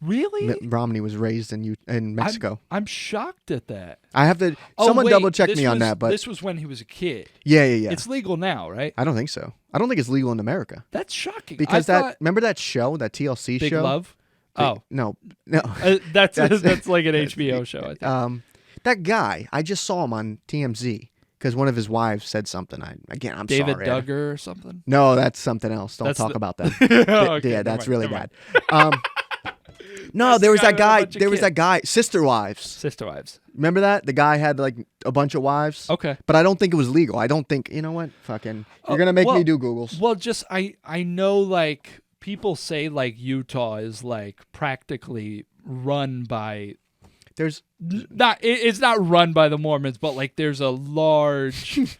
Really?
Mitt Romney was raised in Mexico.
I'm shocked at that.
I have to. Someone double check me on that. But
this was when he was a kid.
Yeah.
It's legal now, right?
I don't think so. I don't think it's legal in America.
That's shocking.
Because remember that show, that TLC
Big
show?
Love?
No.
That's like an HBO show, I think.
That guy, I just saw him on TMZ because one of his wives said something. I'm
David
sorry.
Duggar or something?
No, that's something else. Don't talk about that.
Okay,
yeah, that's really bad. No, there was that guy. There was that guy. Sister Wives. Remember that? The guy had like a bunch of wives.
Okay.
But I don't think it was legal. I don't think, you know what? Fucking, you're going to make me do Googles.
Well, just, I know like people say like Utah is like practically run by. It's not run by the Mormons, but like there's a large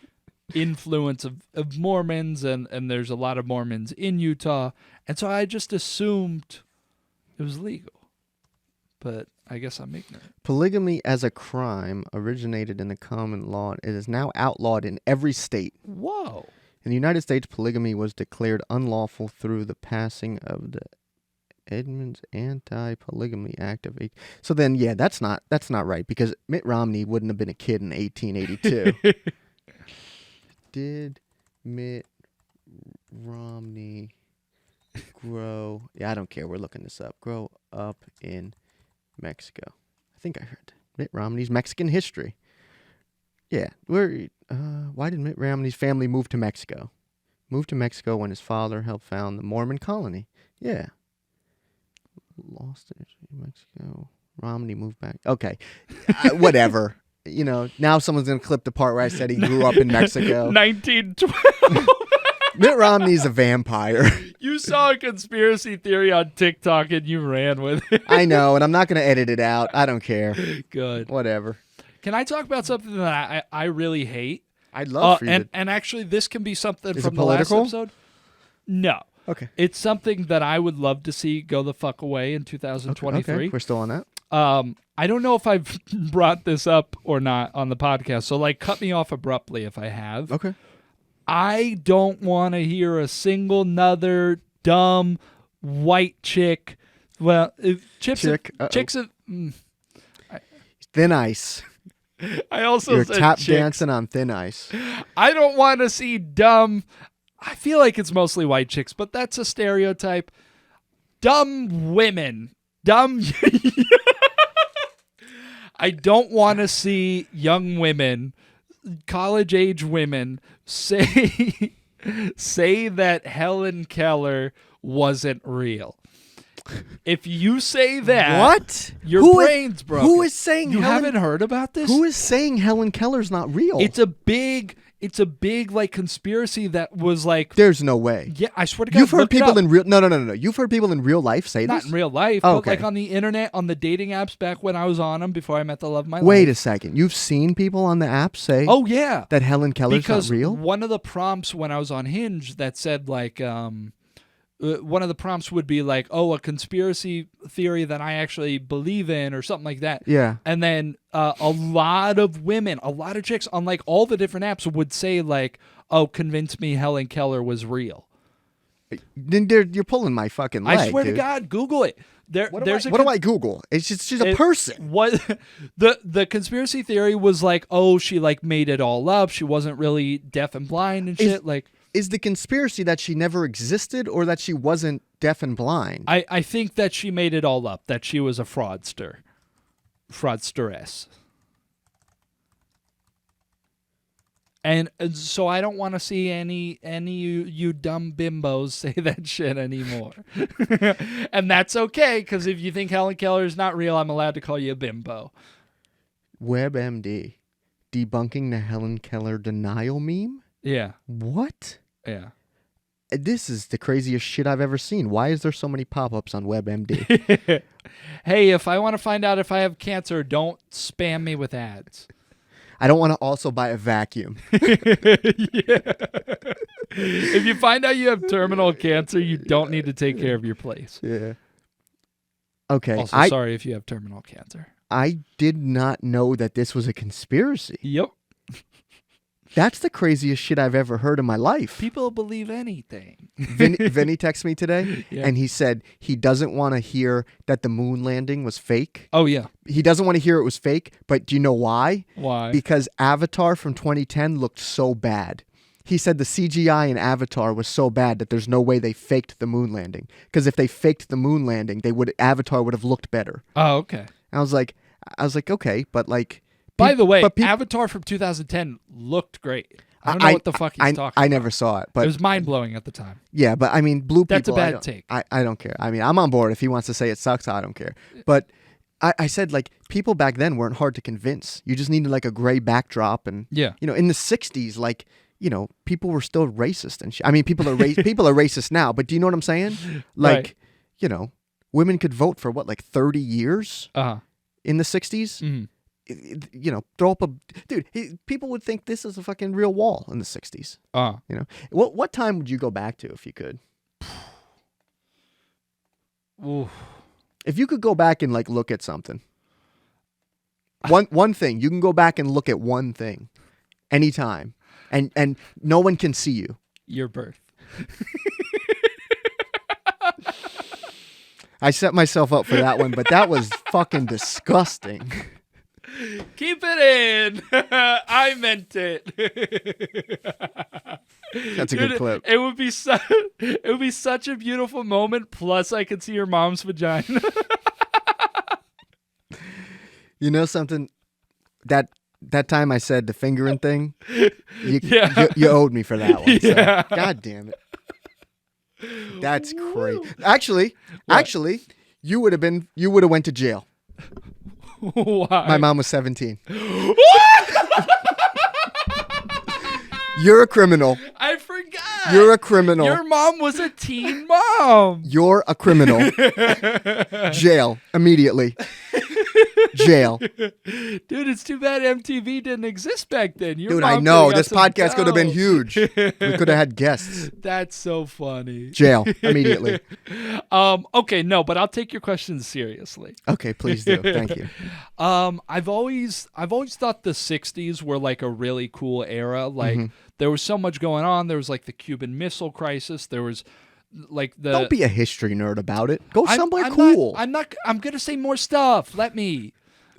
influence of Mormons and there's a lot of Mormons in Utah. And so I just assumed it was legal. But I guess I'm ignorant.
Polygamy as a crime originated in the common law. It is now outlawed in every state.
Whoa.
In the United States, polygamy was declared unlawful through the passing of the Edmunds Anti-Polygamy Act of 18... So then, yeah, that's not right because Mitt Romney wouldn't have been a kid in 1882. Did Mitt Romney grow... Yeah, I don't care. We're looking this up. Grow up in Mexico. I think I heard Mitt Romney's Mexican history. Yeah. Why did Mitt Romney's family move to Mexico? Moved to Mexico when his father helped found the Mormon colony. Yeah. Lost in Mexico. Romney moved back. Okay. Whatever. You know, now someone's going to clip the part where I said he grew up in Mexico.
1912.
Mitt Romney's a vampire.
You saw a conspiracy theory on TikTok and you ran with it.
I know, and I'm not going to edit it out. I don't care.
Good.
Whatever.
Can I talk about something that I really hate?
I'd love for you
and actually, this can be something
Is
from
it
the last
political?
episode. No.
Okay.
It's something that I would love to see go the fuck away in 2023.
Okay. We're still on that.
I don't know if I've brought this up or not on the podcast, so like cut me off abruptly if I have.
Okay.
I don't want to hear a single nother dumb white chick. Well, chicks
Thin ice.
I also
You're
said
tap
chicks.
dancing on thin ice.
I don't want to see dumb. I feel like it's mostly white chicks, but that's a stereotype. dumb women. Dumb. I don't want to see young women, college age women, say that Helen Keller wasn't real. If you say that,
what?
Your brain's broken.
Who is saying
you haven't heard about this?
Who is saying Helen Keller's not real?
It's a big like conspiracy that was like.
There's no way.
Yeah, I swear to God.
You've heard people in real. No. You've heard people in real life say
Not
this.
in real life,
oh,
but
okay.
like on the internet, on the dating apps back when I was on them before I met the love of my life.
Wait a second. You've seen people on the app say,
"Oh yeah,
that Helen Keller's not real."
Because one of the prompts when I was on Hinge that said like. One of the prompts would be like, oh, a conspiracy theory that I actually believe in or something like that.
Yeah.
And then a lot of women, a lot of chicks on like all the different apps would say like, oh, convince me Helen Keller was real.
Then you're pulling my fucking leg,
I swear
dude.
To God, Google it.
What do I Google? She's a person.
What the conspiracy theory was like, oh, she like made it all up. She wasn't really deaf and blind and shit.
Is the conspiracy that she never existed or that she wasn't deaf and blind?
I think that she made it all up, that she was a fraudsteress. And so I don't want to see any you dumb bimbos say that shit anymore. And that's okay, because if you think Helen Keller is not real, I'm allowed to call you a bimbo.
WebMD. Debunking the Helen Keller denial meme?
Yeah.
What?
Yeah.
This is the craziest shit I've ever seen. Why is there so many pop-ups on WebMD?
Hey, if I want to find out if I have cancer, don't spam me with ads.
I don't want to also buy a vacuum.
Yeah. If you find out you have terminal cancer, you don't need to take care of your place.
Yeah. Okay.
Also, sorry if you have terminal cancer.
I did not know that this was a conspiracy.
Yep.
That's the craziest shit I've ever heard in my life.
People believe anything.
Vinny texted me today,
yeah.
And he said he doesn't want to hear that the moon landing was fake.
Oh, yeah.
He doesn't want to hear it was fake, but do you know why?
Why?
Because Avatar from 2010 looked so bad. He said the CGI in Avatar was so bad that there's no way they faked the moon landing. Because if they faked the moon landing, Avatar would have looked better.
Oh, okay.
And I was like, okay, but like...
By the way, Avatar from 2010 looked great. I don't know what the fuck he's talking about.
I never saw it, but
it was mind-blowing at the time.
Yeah, but I mean, blue people...
That's a bad take.
I don't care. I mean, I'm on board. If he wants to say it sucks, I don't care. But I said, like, people back then weren't hard to convince. You just needed, like, a gray backdrop. And,
yeah.
You know, in the 60s, like, you know, people were still racist and shit. I mean, people are racist now, but do you know what I'm saying? Like,
right.
You know, women could vote for, what, like 30 years in the 60s?
Mm-hmm.
You know, throw up a... Dude, people would think this is a fucking real wall in the 60s. You know? What time would you go back to if you could?
Oof.
If you could go back and, like, look at something. One thing. You can go back and look at one thing. Anytime. And no one can see you.
Your birth.
I set myself up for that one, but that was fucking disgusting.
Keep it in. I meant it.
That's a good clip.
It would be such a beautiful moment. Plus, I could see your mom's vagina.
You know something? That time I said the fingering thing, you owed me for that one.
Yeah.
So, God damn it. That's crazy. Actually, you would have went to jail.
Why?
My mom was 17. You're a criminal.
I forgot.
You're a criminal.
Your mom was a teen mom.
You're a criminal. Jail. Immediately. Jail.
Dude, it's too bad MTV didn't exist back then.
Dude, I know. This podcast could have been huge. We could have had guests.
That's so funny.
Jail. Immediately.
Okay, no, but I'll take your questions seriously.
Okay, please do. Thank you.
I've always thought the 60s were like a really cool era. Like there was so much going on. There was like the Cuban Missile Crisis. There was like the...
Don't be a history nerd about it. Go somewhere cool.
I'm going to say more stuff. Let me.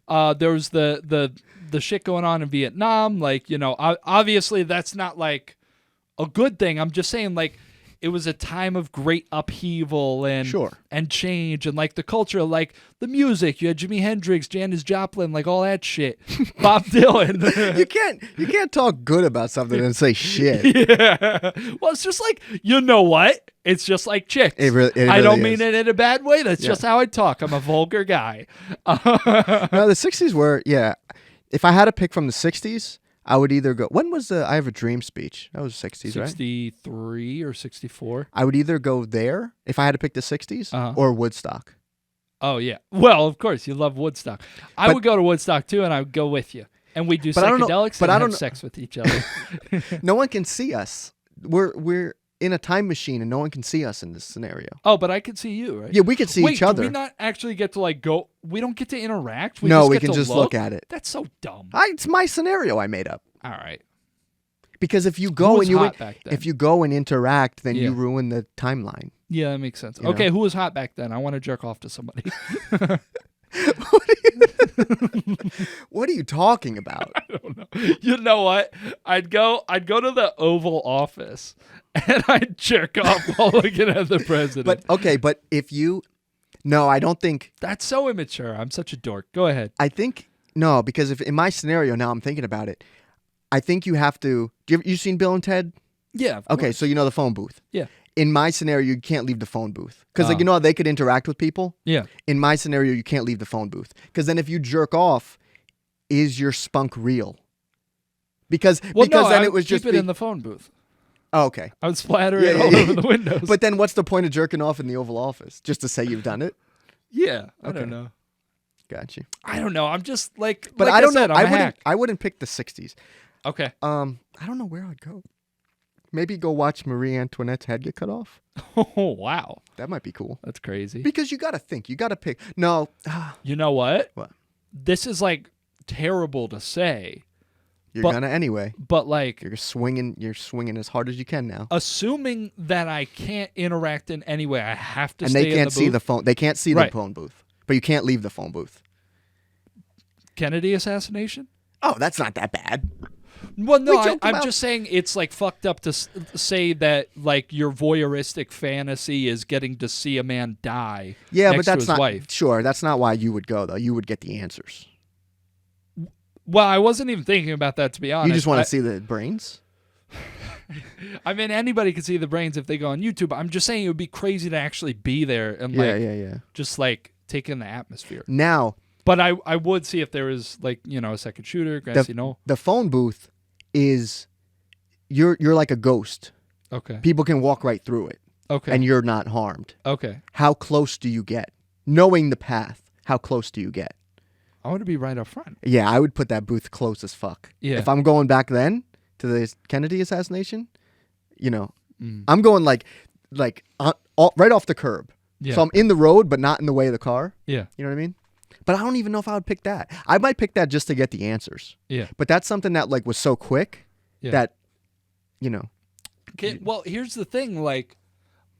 There was the shit going on in Vietnam. Like, you know, obviously that's not like a good thing. I'm just saying, like, it was a time of great upheaval and change, and like the culture, like the music. You had Jimi Hendrix, Janis Joplin, like all that shit. Bob Dylan.
You can't talk good about something and say shit.
Yeah. Well, it's just like, you know what? It's just like chicks. It really I don't mean it in a bad way. That's just how I talk. I'm a vulgar guy.
No, the 60s were, if I had to pick from the 60s, I would either go, when was the I Have a Dream speech? That was 60s, right?
63 or 64.
I would either go there, if I had to pick the 60s, or Woodstock.
Oh, yeah. Well, of course, you love Woodstock. I would go to Woodstock, too, and I would go with you. And we do psychedelics and have sex with each other.
No one can see us. We're in a time machine, and no one can see us in this scenario.
Oh, but I could see you, right?
Yeah, we could see each other.
Do we not actually get to like go? We don't get to interact.
We can just look at it.
That's so dumb.
It's my scenario I made up.
All right.
Because if you go and interact, then you ruin the timeline.
Yeah, that makes sense. Okay, who was hot back then? I want to jerk off to somebody.
What are you talking about?
I don't know. You know what? I'd go to the Oval Office and I'd jerk off while looking at the president.
But if you... No, I don't think...
That's so immature. I'm such a dork. Go ahead.
I think... No, because if in my scenario, now I'm thinking about it, I think you have to... You seen Bill and Ted?
Yeah.
Okay, so you know the phone booth.
Yeah.
In my scenario, you can't leave the phone booth. Because you know how they could interact with people?
Yeah.
In my scenario, you can't leave the phone booth. Because then if you jerk off, is your spunk real? Because then it was just...
keep it in the phone booth.
Oh, okay.
I would splatter it all over the windows.
But then what's the point of jerking off in the Oval Office? Just to say you've done it?
Yeah. I don't know.
Got you.
I don't know. I'm just like...
But
like
I don't know.
I'm
I wouldn't pick the 60s.
Okay.
I don't know where I'd go. Maybe go watch Marie Antoinette's head get cut off.
Oh, wow.
That might be cool.
That's crazy.
Because you got to think. You got to pick. No.
You know what?
What?
This is like terrible to say.
You're gonna anyway.
But like
you're swinging as hard as you can now.
Assuming that I can't interact in any way, I have to.
And
stay
they can't
in the
see
booth.
the phone. They can't see the phone booth. But you can't leave the phone booth.
Kennedy assassination?
Oh, that's not that bad.
Well, no, I'm just saying it's like fucked up to say that like your voyeuristic fantasy is getting to see a man die.
Yeah,
next
but that's
to his
not
wife.
Sure. That's not why you would go though. You would get the answers.
Well, I wasn't even thinking about that, to be honest.
You just want to see the brains?
I mean, anybody can see the brains if they go on YouTube. I'm just saying it would be crazy to actually be there and just like take in the atmosphere.
Now,
but I would see if there was like, a second shooter.
The phone booth is you're like a ghost.
Okay.
People can walk right through it.
Okay.
And you're not harmed.
Okay.
How close do you get? Knowing the path, how close do you get?
I want to be right up front.
Yeah, I would put that booth close as fuck.
Yeah.
If I'm going back then to the Kennedy assassination, I'm going like right off the curb.
Yeah.
So I'm in the road, but not in the way of the car.
Yeah.
You know what I mean? But I don't even know if I would pick that. I might pick that just to get the answers.
Yeah.
But that's something that like was so quick that,
Okay, well, here's the thing. Like,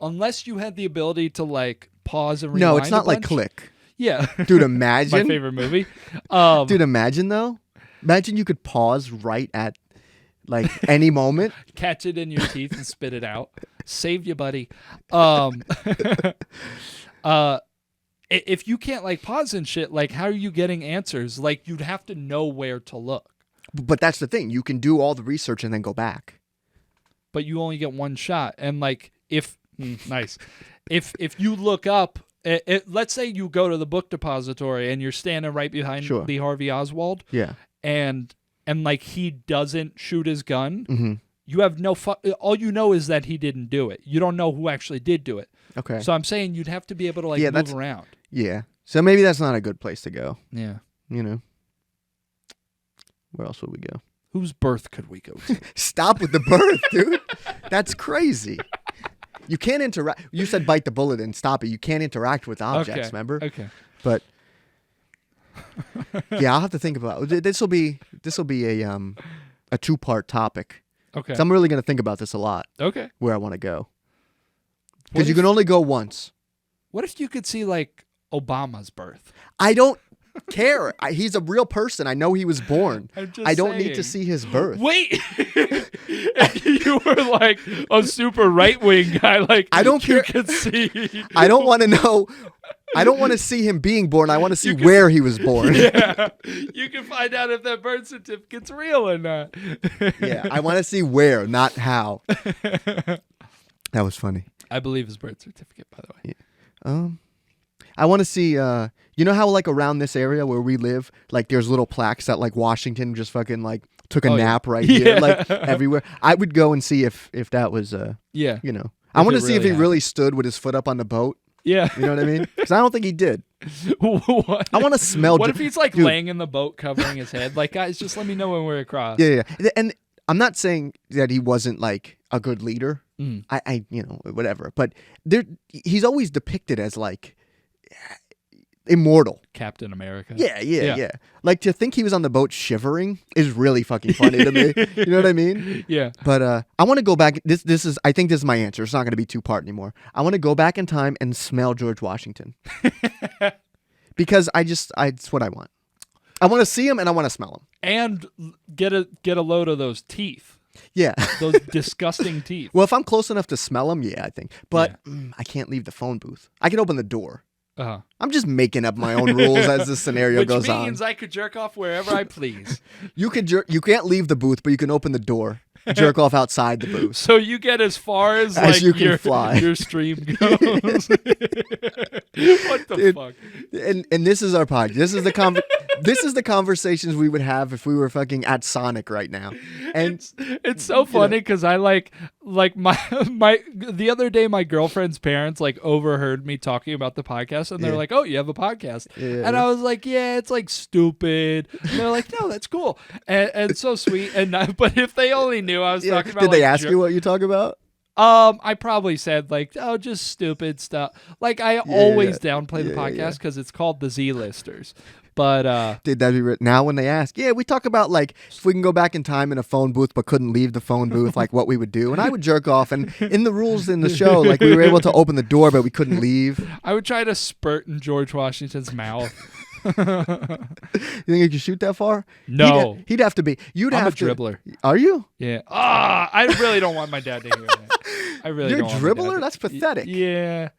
unless you had the ability to like pause and rewind.
No, it's not like Click.
Yeah.
Dude, imagine.
My favorite movie.
Dude, imagine though. Imagine you could pause right at like any moment.
Catch it in your teeth and spit it out. Save you, buddy. If you can't like pause and shit, like how are you getting answers? Like you'd have to know where to look.
But that's the thing. You can do all the research and then go back.
But you only get one shot. And like if you look up, let's say you go to the book depository and you're standing right behind Lee Harvey Oswald.
Yeah.
And like he doesn't shoot his gun.
Mm-hmm.
You have no all you know is that he didn't do it. You don't know who actually did do it.
Okay.
So I'm saying you'd have to be able to like move around.
Yeah. So maybe that's not a good place to go.
Yeah.
Where else would we go?
Whose birth could we go to?
Stop with the birth, dude. That's crazy. You can't interact. You said bite the bullet and stop it. You can't interact with objects, remember?
Okay.
But yeah, I'll have to think about it. This will be a 2-part topic.
Okay.
So I'm really going to think about this a lot.
Okay.
Where I want to go. Because you can only go once.
What if you could see like Obama's birth?
I don't care. He's a real person. I know he was born. I don't need to see his birth.
Wait, you were like a super right-wing guy. Like
I don't care.
Can see.
I don't want to know. I don't want to see him being born. I want to see where he was born.
Yeah, you can find out if that birth certificate's real or not.
Yeah, I want to see where, not how. That was funny.
I believe his birth certificate, by the way.
Yeah. I want to see. You know how like around this area where we live, like there's little plaques that like Washington just fucking like took a nap right here, like everywhere. I would go and see if that was
yeah.
You know, I want to see if he really stood with his foot up on the boat.
Yeah.
You know what I mean? Because I don't think he did.
What?
I want to smell.
What if he's like laying in the boat covering his head? Like, guys, just let me know when we're across.
Yeah. And I'm not saying that he wasn't like a good leader. I you know, whatever. But he's always depicted as like immortal.
Captain America.
Yeah. Like to think he was on the boat shivering is really fucking funny to me. You know what I mean?
Yeah.
But I want to go back. This is. I think this is my answer. It's not going to be two-part anymore. I want to go back in time and smell George Washington. Because it's what I want. I want to see him and I want to smell him.
And get a load of those teeth.
Yeah.
Those disgusting teeth.
Well, if I'm close enough to smell him, yeah, I think. But I can't leave the phone booth. I can open the door. I'm just making up my own rules as the scenario goes on.
Which means I could jerk off wherever I please.
You can't leave the booth, but you can open the door. Jerk off outside the booth.
So you get as far as like
you can fly.
Your stream goes. What the fuck?
And this is our podcast. This is the conversations we would have if we were fucking at Sonic right now. And
it's so funny because I like my the other day my girlfriend's parents like overheard me talking about the podcast and they're like, "Oh, you have a podcast?" And I was like, "Yeah, it's like stupid." And they're like, "No, that's cool and so sweet." And but if they only knew I was talking about,
did they ask you what you talk about?
I probably said like, "Oh, just stupid stuff." Like I always downplay the podcast because it's called the Z-Listers. But
did that be written now when they ask? Yeah, we talk about like if we can go back in time in a phone booth but couldn't leave the phone booth, like what we would do. And I would jerk off. And in the rules in the show, like we were able to open the door but we couldn't leave.
I would try to spurt in George Washington's mouth.
You think you could shoot that far?
No.
He'd have to be.
I'm a dribbler.
Are you?
Yeah. I really don't want my dad to hear that. I really
You're
don't.
You're a dribbler? That's pathetic.
Yeah.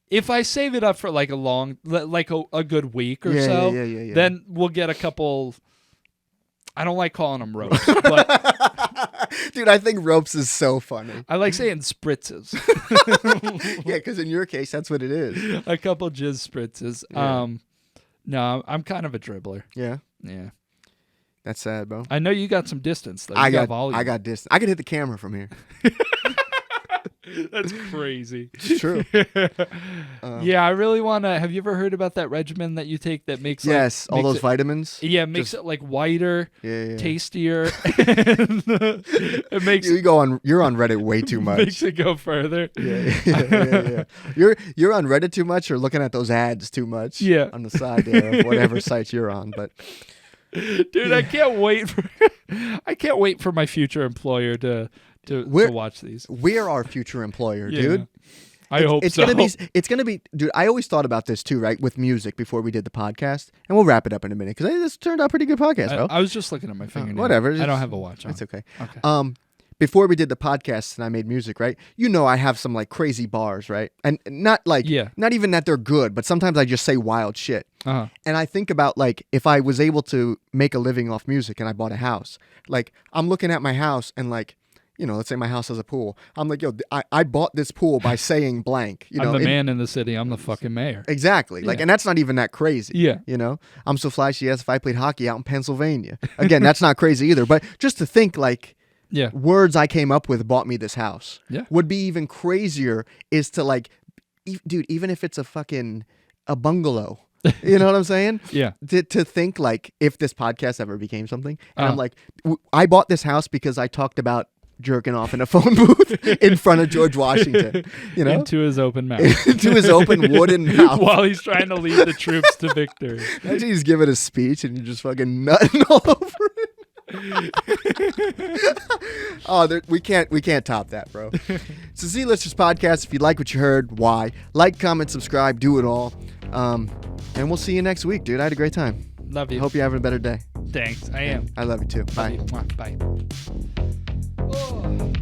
If I save it up for like a good week or so, then we'll get a couple. I don't like calling them ropes, but
dude, I think ropes is so funny.
I like saying spritzes.
Yeah, because in your case, that's what it is.
A couple jizz spritzes. Yeah. No, I'm kind of a dribbler.
Yeah.
Yeah.
That's sad, bro.
I know you got some distance though.
I got distance. I could hit the camera from here.
That's crazy.
It's true.
Yeah, I really want to. Have you ever heard about that regimen that you take that makes
all those vitamins?
Yeah, makes it like whiter, tastier. It makes
you're on Reddit way too much.
Makes it go further.
Yeah. You're on Reddit too much or looking at those ads too much.
Yeah.
On the side there of whatever site you're on, but.
Dude, I can't wait for my future employer to watch these.
We're our future employer, dude.
I hope
it's
so.
It's gonna be, dude. I always thought about this too, right? With music before we did the podcast, and we'll wrap it up in a minute because this turned out a pretty good podcast, bro.
I was just looking at my fingernail.
Whatever.
I don't have a watch on.
It's okay.
Okay.
Before we did the podcast and I made music, right? You know, I have some like crazy bars, right? And not even that they're good, but sometimes I just say wild shit.
Uh-huh.
And I think about like if I was able to make a living off music and I bought a house, like I'm looking at my house and like, you know, let's say my house has a pool. I'm like, yo, I bought this pool by saying blank. You know,
I'm the man in the city. I'm the fucking mayor.
Exactly. Like, and that's not even that crazy.
Yeah.
You know, I'm so flashy as if I played hockey out in Pennsylvania. Again, that's not crazy either. But just to think like, words I came up with bought me this house.
Yeah.
Would be even crazier is to like, dude, even if it's a bungalow. You know what I'm saying?
Yeah.
To think like if this podcast ever became something, and I'm like, I bought this house because I talked about jerking off in a phone booth in front of George Washington, you know,
into his open mouth,
into his open wooden mouth,
while he's trying to lead the troops to victory.
Imagine he's giving a speech and you're just fucking nutting all over it. We can't top that, bro. It's the Z-Listers podcast. If you like what you heard, why? Like, comment, subscribe, do it all. And we'll see you next week, dude. I had a great time.
Love you.
Hope you're having a better day.
Thanks. I am.
I love you too. Bye.
Love you. Bye. Oh.